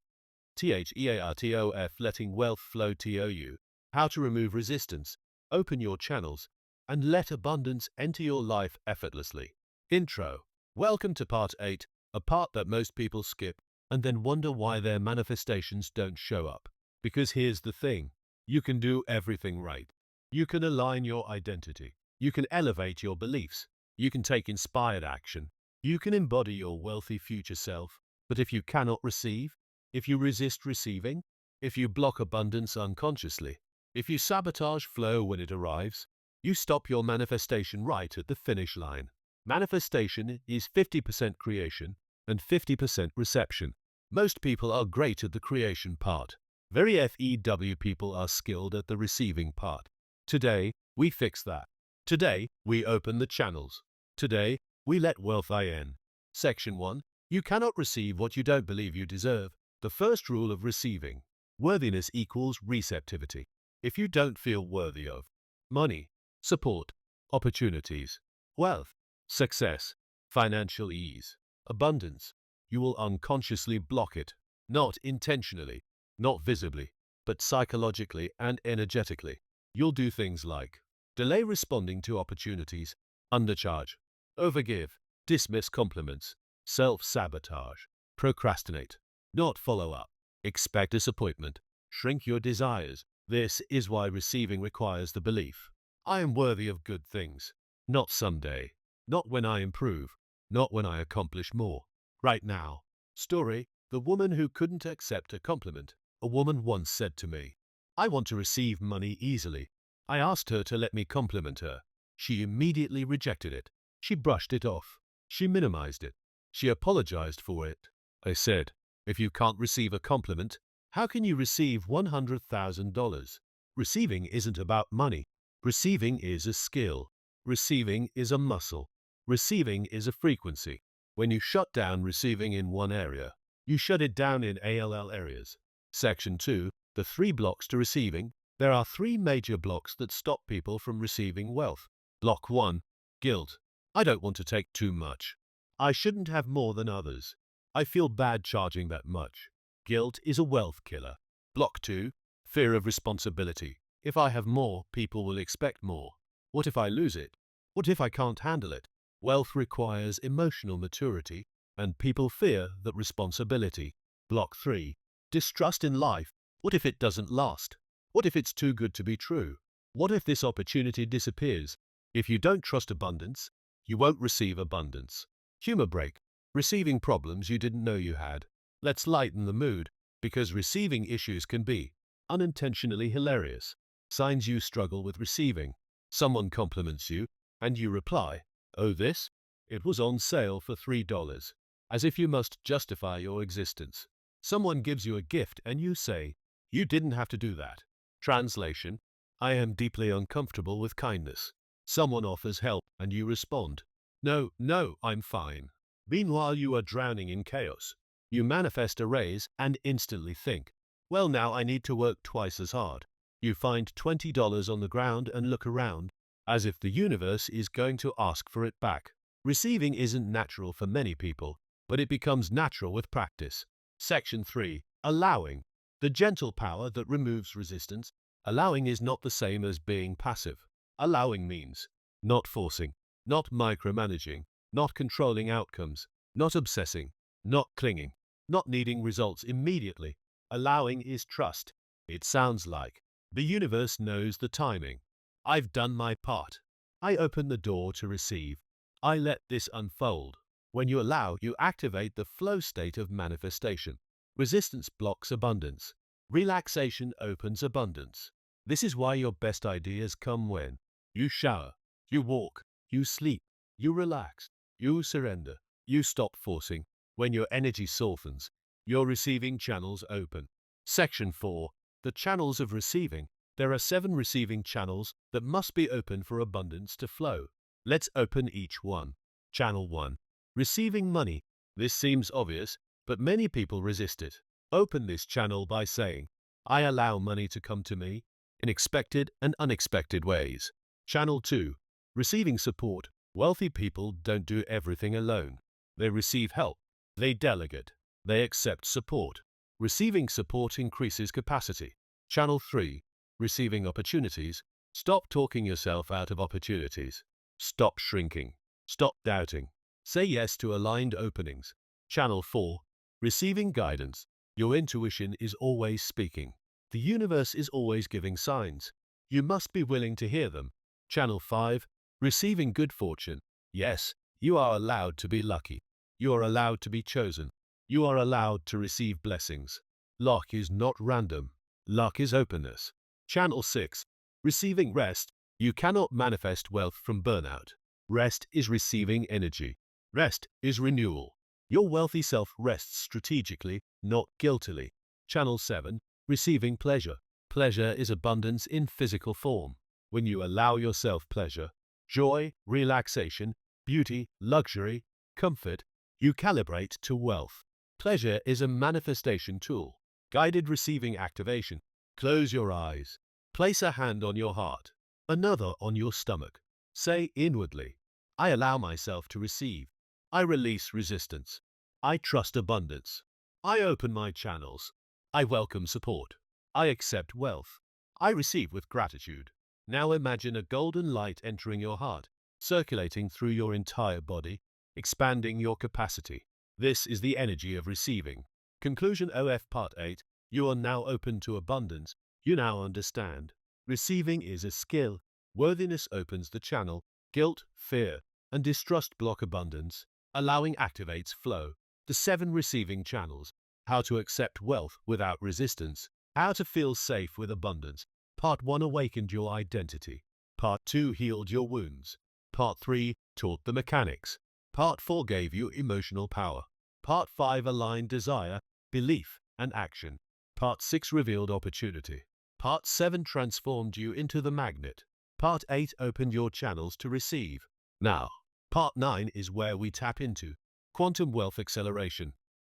THEARTOF letting wealth flow TOU. How to remove resistance, open your channels, and let abundance enter your life effortlessly. Intro. Welcome to Part 8, a part that most people skip and then wonder why their manifestations don't show up. Because here's the thing. You can do everything right. You can align your identity. You can elevate your beliefs. You can take inspired action. You can embody your wealthy future self. But if you cannot receive, if you resist receiving, if you block abundance unconsciously, if you sabotage flow when it arrives, you stop your manifestation right at the finish line. Manifestation is 50% creation and 50% reception. Most people are great at the creation part. Very FEW people are skilled at the receiving part. Today, we fix that. Today, we open the channels. Today, we let wealth in. Section 1. You cannot receive what you don't believe you deserve. The first rule of receiving. Worthiness equals receptivity. If you don't feel worthy of money, support, opportunities, wealth, success, financial ease, abundance, you will unconsciously block it, not intentionally, not visibly, but psychologically and energetically. You'll do things like delay responding to opportunities, undercharge, overgive, dismiss compliments, self-sabotage, procrastinate, not follow up, expect disappointment, shrink your desires. This is why receiving requires the belief. I am worthy of good things. Not someday. Not when I improve. Not when I accomplish more. Right now. Story: the woman who couldn't accept a compliment. A woman once said to me, I want to receive money easily. I asked her to let me compliment her. She immediately rejected it. She brushed it off. She minimized it. She apologized for it. I said, if you can't receive a compliment, how can you receive $100,000? Receiving isn't about money. Receiving is a skill. Receiving is a muscle. Receiving is a frequency. When you shut down receiving in one area, you shut it down in all areas. Section 2. The 3 blocks to receiving. There are 3 major blocks that stop people from receiving wealth. Block 1. Guilt. I don't want to take too much. I shouldn't have more than others. I feel bad charging that much. Guilt is a wealth killer. Block 2. Fear of responsibility. If I have more, people will expect more. What if I lose it? What if I can't handle it? Wealth requires emotional maturity, and people fear that responsibility. Block 3. Distrust in life. What if it doesn't last? What if it's too good to be true? What if this opportunity disappears? If you don't trust abundance, you won't receive abundance. Humor break. Receiving problems you didn't know you had. Let's lighten the mood, because receiving issues can be unintentionally hilarious. Signs you struggle with receiving. Someone compliments you, and you reply, oh this? It was on sale for $3. As if you must justify your existence. Someone gives you a gift and you say, you didn't have to do that. Translation: I am deeply uncomfortable with kindness. Someone offers help and you respond, no, no, I'm fine. Meanwhile you are drowning in chaos. You manifest a raise and instantly think, well now I need to work twice as hard. You find $20 on the ground and look around, as if the universe is going to ask for it back. Receiving isn't natural for many people, but it becomes natural with practice. Section 3. Allowing. The gentle power that removes resistance. Allowing is not the same as being passive. Allowing means not forcing, not micromanaging, not controlling outcomes, not obsessing, not clinging, not needing results immediately. Allowing is trust. It sounds like the universe knows the timing. I've done my part. I open the door to receive. I let this unfold. When you allow, you activate the flow state of manifestation. Resistance blocks abundance. Relaxation opens abundance. This is why your best ideas come when you shower, you walk, you sleep, you relax, you surrender, you stop forcing. When your energy softens, your receiving channels open. Section 4. The channels of receiving. There are 7 receiving channels that must be open for abundance to flow. Let's open each one. Channel 1. Receiving money. This seems obvious, but many people resist it. Open this channel by saying, I allow money to come to me in expected and unexpected ways. Channel 2. Receiving support. Wealthy people don't do everything alone. They receive help. They delegate. They accept support. Receiving support increases capacity. Channel 3. Receiving opportunities. Stop talking yourself out of opportunities. Stop shrinking. Stop doubting. Say yes to aligned openings. Channel 4. Receiving guidance. Your intuition is always speaking. The universe is always giving signs. You must be willing to hear them. Channel 5. Receiving good fortune. Yes, you are allowed to be lucky. You are allowed to be chosen. You are allowed to receive blessings. Luck is not random. Luck is openness. Channel 6. Receiving rest. You cannot manifest wealth from burnout. Rest is receiving energy. Rest is renewal. Your wealthy self rests strategically, not guiltily. Channel 7. Receiving pleasure. Pleasure is abundance in physical form. When you allow yourself pleasure, joy, relaxation, beauty, luxury, comfort, you calibrate to wealth. Pleasure is a manifestation tool. Guided receiving activation. Close your eyes. Place a hand on your heart, another on your stomach. Say inwardly, I allow myself to receive. I release resistance. I trust abundance. I open my channels. I welcome support. I accept wealth. I receive with gratitude. Now imagine a golden light entering your heart, circulating through your entire body, expanding your capacity. This is the energy of receiving. Conclusion OF Part 8. You are now open to abundance. You now understand. Receiving is a skill. Worthiness opens the channel. Guilt, fear, and distrust block abundance. Allowing activates flow. The 7 receiving channels. How to accept wealth without resistance. How to feel safe with abundance. Part 1 awakened your identity. Part 2 healed your wounds. Part 3 taught the mechanics. Part 4 gave you emotional power. Part 5 aligned desire, belief, and action. Part 6 revealed opportunity. Part 7 transformed you into the magnet. Part 8 opened your channels to receive. Now, Part 9 is where we tap into quantum wealth acceleration.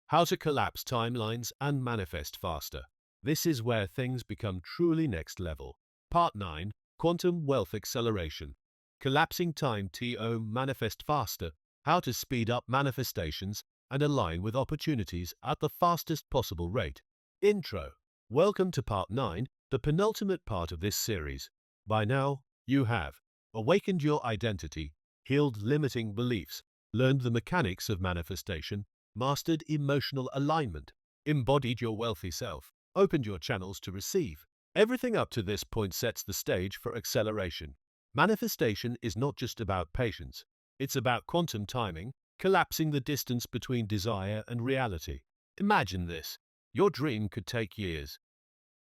How to collapse timelines and manifest faster. This is where things become truly next level. Part 9, Quantum Wealth Acceleration. Collapsing time to manifest faster. How to speed up manifestations and align with opportunities at the fastest possible rate. Intro. Welcome to Part 9, the penultimate part of this series. By now, you have awakened your identity, healed limiting beliefs, learned the mechanics of manifestation, mastered emotional alignment, embodied your wealthy self, opened your channels to receive. Everything up to this point sets the stage for acceleration. Manifestation is not just about patience. It's about quantum timing, collapsing the distance between desire and reality. Imagine this. Your dream could take years,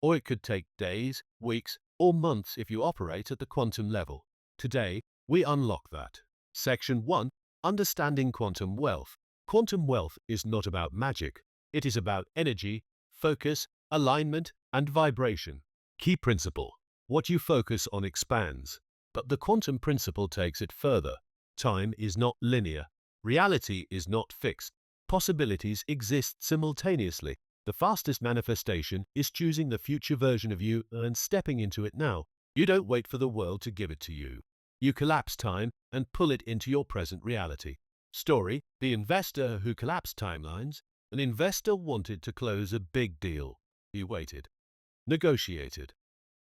or it could take days, weeks, or months if you operate at the quantum level. Today, we unlock that. Section 1. Understanding quantum wealth. Quantum wealth is not about magic. It is about energy, focus, alignment, and vibration. Key principle. What you focus on expands. But the quantum principle takes it further. Time is not linear. Reality is not fixed. Possibilities exist simultaneously. The fastest manifestation is choosing the future version of you and stepping into it now. You don't wait for the world to give it to you. You collapse time and pull it into your present reality. Story: the investor who collapsed timelines. An investor wanted to close a big deal. He waited. Negotiated.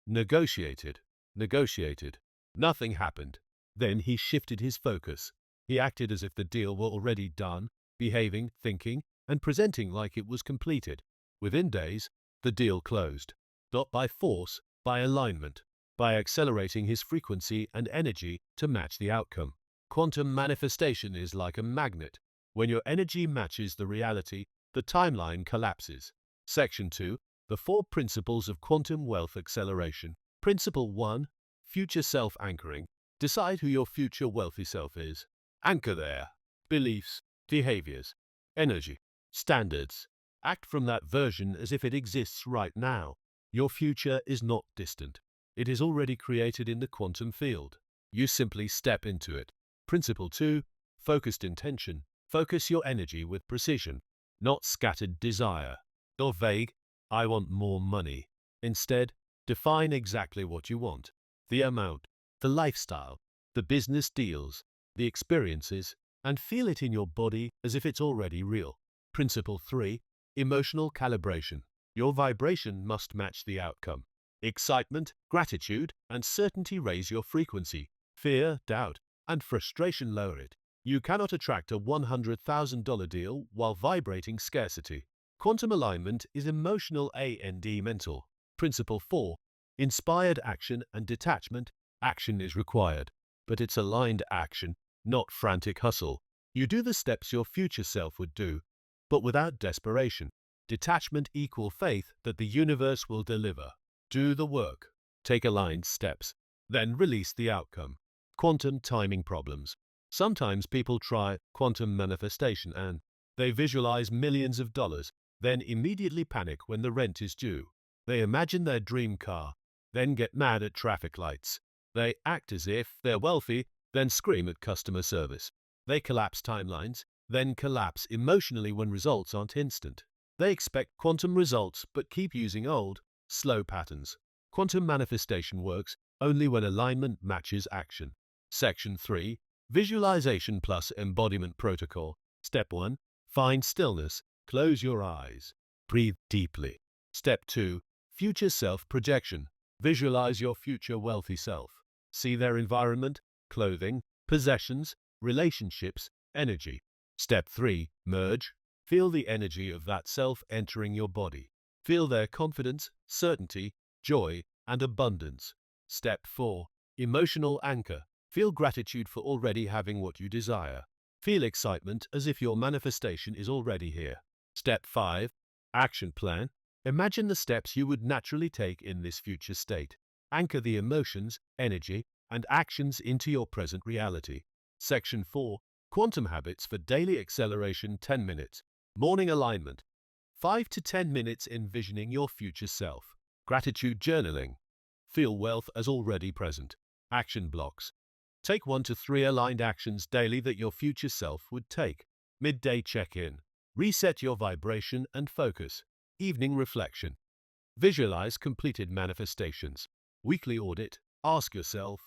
Negotiated. Negotiated. Nothing happened. Then he shifted his focus. He acted as if the deal were already done, behaving, thinking, and presenting like it was completed. Within days, the deal closed. Not by force, by alignment, by accelerating his frequency and energy to match the outcome. Quantum manifestation is like a magnet. When your energy matches the reality, the timeline collapses. Section 2. The 4 Principles of Quantum Wealth Acceleration. Principle 1. Future self-anchoring. Decide who your future wealthy self is. Anchor there. Beliefs, behaviors, energy, standards. Act from that version as if it exists right now. Your future is not distant. It is already created in the quantum field. You simply step into it. Principle 2. Focused intention. Focus your energy with precision, not scattered desire, nor vague, I want more money. Instead, define exactly what you want. The amount, the lifestyle, the business deals, the experiences, and feel it in your body as if it's already real. Principle 3. Emotional calibration. Your vibration must match the outcome. Excitement, gratitude, and certainty raise your frequency. Fear, doubt, and frustration lower it. You cannot attract a $100,000 deal while vibrating scarcity. Quantum alignment is emotional and mental. Principle 4. Inspired action and detachment. Action is required, but it's aligned action, not frantic hustle. You do the steps your future self would do, but without desperation. Detachment equals faith that the universe will deliver. Do the work. Take aligned steps. Then release the outcome. Quantum timing problems. Sometimes people try quantum manifestation and they visualize millions of dollars, then immediately panic when the rent is due. They imagine their dream car, then get mad at traffic lights. They act as if they're wealthy, then scream at customer service. They collapse timelines, then collapse emotionally when results aren't instant. They expect quantum results but keep using old, slow patterns. Quantum manifestation works only when alignment matches action. Section 3. Visualization plus embodiment protocol. Step 1. Find stillness. Close your eyes. Breathe deeply. Step 2. Future self projection. Visualize your future wealthy self. See their environment, clothing, possessions, relationships, energy. Step 3. Merge. Feel the energy of that self entering your body. Feel their confidence, certainty, joy, and abundance. Step 4. Emotional anchor. Feel gratitude for already having what you desire. Feel excitement as if your manifestation is already here. Step 5. Action plan. Imagine the steps you would naturally take in this future state. Anchor the emotions, energy, and actions into your present reality. Section 4. Quantum habits for daily acceleration 10 minutes. Morning alignment. 5 to 10 minutes envisioning your future self. Gratitude journaling. Feel wealth as already present. Action blocks. Take 1 to 3 aligned actions daily that your future self would take. Midday check-in. Reset your vibration and focus. Evening reflection. Visualize completed manifestations. Weekly audit. Ask yourself,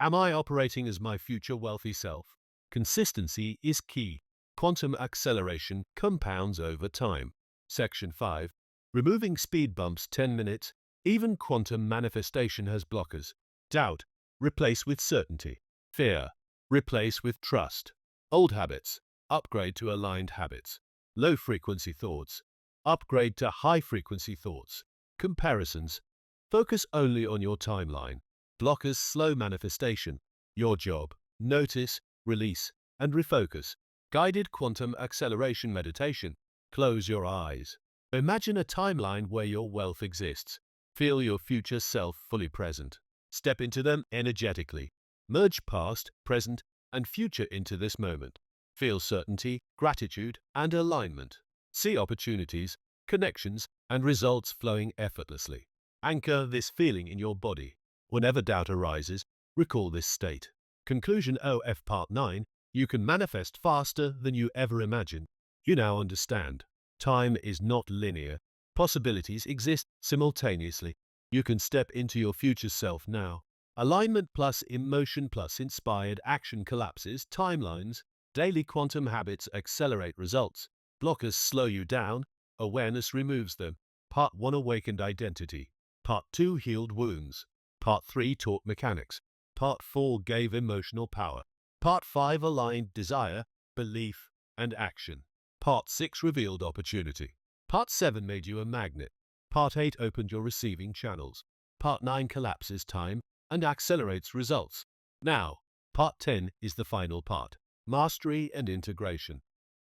am I operating as my future wealthy self? Consistency is key. Quantum acceleration compounds over time. Section 5. Removing speed bumps 10 minutes. Even quantum manifestation has blockers. Doubt. Replace with certainty. Fear. Replace with trust. Old habits. Upgrade to aligned habits. Low-frequency thoughts. Upgrade to high-frequency thoughts. Comparisons. Focus only on your timeline. Blockers slow manifestation. Your job. Notice, release, and refocus. Guided quantum acceleration meditation. Close your eyes. Imagine a timeline where your wealth exists. Feel your future self fully present. Step into them energetically. Merge past, present, and future into this moment. Feel certainty, gratitude, and alignment. See opportunities, connections, and results flowing effortlessly. Anchor this feeling in your body. Whenever doubt arises, recall this state. Conclusion OF Part 9. You can manifest faster than you ever imagined. You now understand. Time is not linear. Possibilities exist simultaneously. You can step into your future self now. Alignment plus emotion plus inspired action collapses timelines. Daily quantum habits accelerate results. Blockers slow you down. Awareness removes them. Part 1 Awakened Identity. Part 2 Healed Wounds. Part 3 Taught Mechanics. Part 4 Gave Emotional Power. Part 5 Aligned Desire, Belief, and Action. Part 6 Revealed Opportunity. Part 7 Made You a Magnet. Part 8 Opened Your Receiving Channels. Part 9 Collapses time and accelerates results. Now, Part 10 is the final part. Mastery and Integration.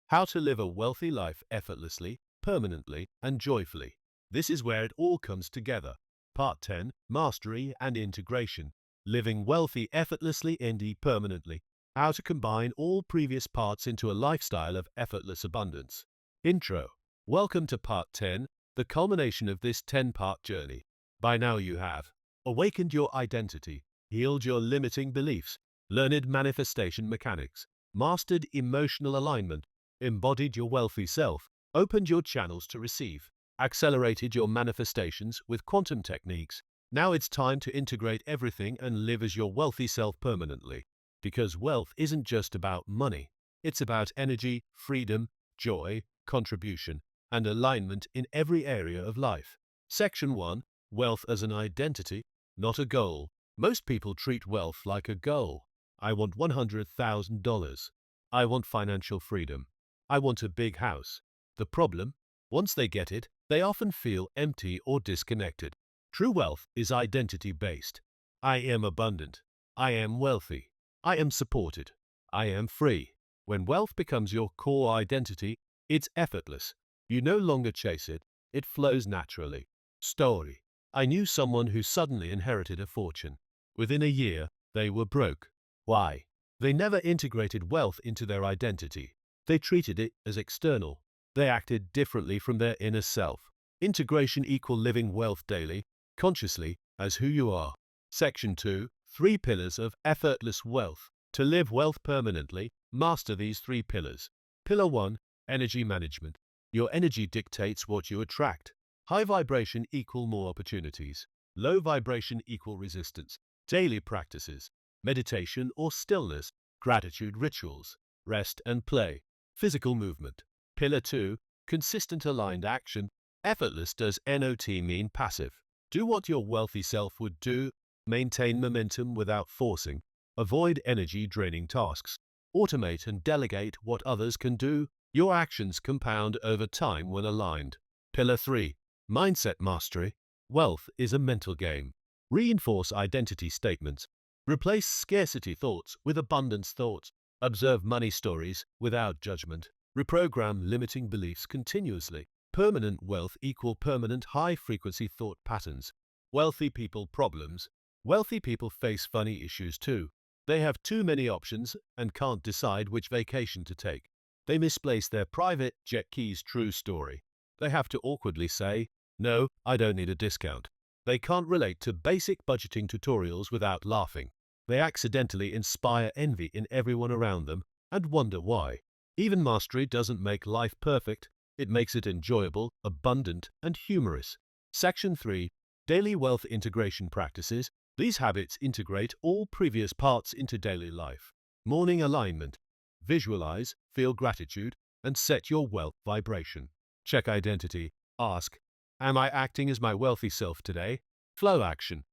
How to live a wealthy life effortlessly, permanently, and joyfully. This is where it all comes together. Part 10, Mastery and Integration. Living wealthy effortlessly and permanently. How to combine all previous parts into a lifestyle of effortless abundance. Intro. Welcome to Part 10, the culmination of this 10-part journey. By now you have awakened your identity, healed your limiting beliefs, learned manifestation mechanics, mastered emotional alignment, embodied your wealthy self, opened your channels to receive, accelerated your manifestations with quantum techniques. Now it's time to integrate everything and live as your wealthy self permanently. Because wealth isn't just about money. It's about energy, freedom, joy, contribution, and alignment in every area of life. Section 1. Wealth as an identity, not a goal. Most people treat wealth like a goal. I want $100,000. I want financial freedom. I want a big house. The problem? Once they get it, they often feel empty or disconnected. True wealth is identity-based. I am abundant. I am wealthy. I am supported. I am free. When wealth becomes your core identity, it's effortless. You no longer chase it. It flows naturally. Story. I knew someone who suddenly inherited a fortune. Within a year, they were broke. Why? They never integrated wealth into their identity. They treated it as external. They acted differently from their inner self. Integration equal living wealth daily, consciously, as who you are. Section 2. 3 Pillars of Effortless Wealth. To live wealth permanently, master these 3 pillars. Pillar 1. Energy management. Your energy dictates what you attract. High vibration equal more opportunities. Low vibration equal resistance. Daily practices. Meditation or stillness. Gratitude rituals. Rest and play. Physical movement. Pillar 2. Consistent aligned action. Effortless does not mean passive. Do what your wealthy self would do. Maintain momentum without forcing. Avoid energy-draining tasks. Automate and delegate what others can do. Your actions compound over time when aligned. Pillar 3. Mindset mastery. Wealth is a mental game. Reinforce identity statements. Replace scarcity thoughts with abundance thoughts. Observe money stories without judgment. Reprogram limiting beliefs continuously. Permanent wealth equal permanent high-frequency thought patterns. Wealthy people problems. Wealthy people face funny issues too. They have too many options and can't decide which vacation to take. They misplace their private jet keys. True story. They have to awkwardly say, "No, I don't need a discount." They can't relate to basic budgeting tutorials without laughing. They accidentally inspire envy in everyone around them and wonder why. Even mastery doesn't make life perfect. It makes it enjoyable, abundant, and humorous. Section 3. Daily wealth integration practices. These habits integrate all previous parts into daily life. Morning alignment. Visualize, feel gratitude, and set your wealth vibration. Check identity. Ask, am I acting as my wealthy self today? Flow action.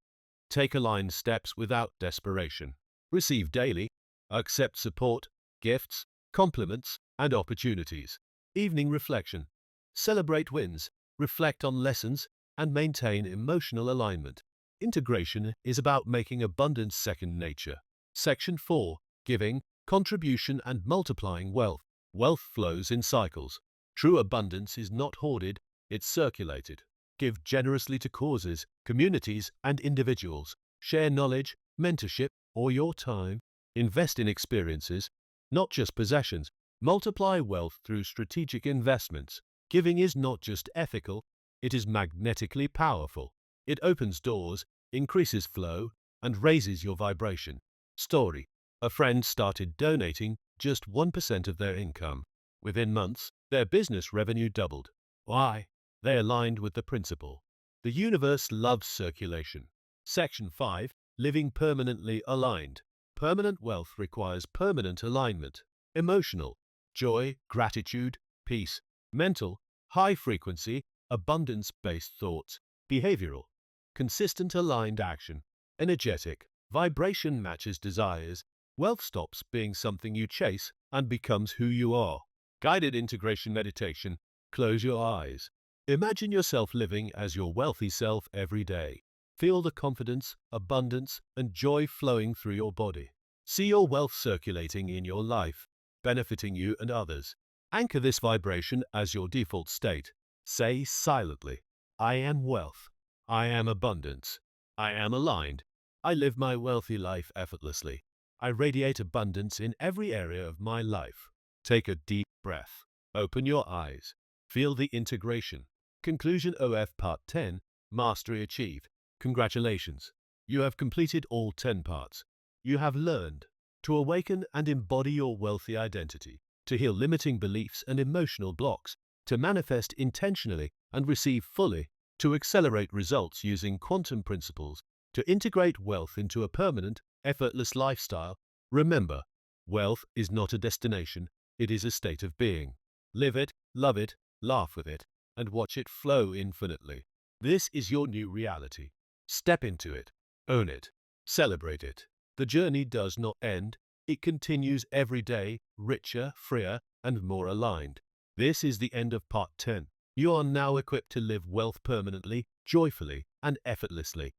Take aligned steps without desperation. Receive daily. Accept support, gifts, compliments, and opportunities. Evening reflection. Celebrate wins, reflect on lessons, and maintain emotional alignment. Integration is about making abundance second nature. Section 4. Giving, contribution, and multiplying wealth. Wealth flows in cycles. True abundance is not hoarded, it's circulated. Give generously to causes, communities, and individuals. Share knowledge, mentorship, or your time. Invest in experiences, not just possessions. Multiply wealth through strategic investments. Giving is not just ethical, it is magnetically powerful. It opens doors, increases flow, and raises your vibration. Story. A friend started donating just 1% of their income. Within months, their business revenue doubled. Why? They aligned with the principle. The universe loves circulation. Section 5. Living permanently aligned. Permanent wealth requires permanent alignment. Emotional. Joy, gratitude, peace. Mental. High frequency, abundance-based thoughts. Behavioral. Consistent aligned action. Energetic. Vibration matches desires. Wealth stops being something you chase and becomes who you are. Guided integration meditation. Close your eyes. Imagine yourself living as your wealthy self every day. Feel the confidence, abundance, and joy flowing through your body. See your wealth circulating in your life, benefiting you and others. Anchor this vibration as your default state. Say silently, I am wealth. I am abundance. I am aligned. I live my wealthy life effortlessly. I radiate abundance in every area of my life. Take a deep breath. Open your eyes. Feel the integration. Conclusion OF Part 10. Mastery achieved. Congratulations. You have completed all 10 parts. You have learned to awaken and embody your wealthy identity, to heal limiting beliefs and emotional blocks, to manifest intentionally and receive fully, to accelerate results using quantum principles, to integrate wealth into a permanent, effortless lifestyle. Remember, wealth is not a destination, it is a state of being. Live it, love it, laugh with it, and watch it flow infinitely. This is your new reality. Step into it, own it, celebrate it. The journey does not end, it continues every day, richer, freer, and more aligned. This is the end of Part 10. You are now equipped to live wealth permanently, joyfully, and effortlessly.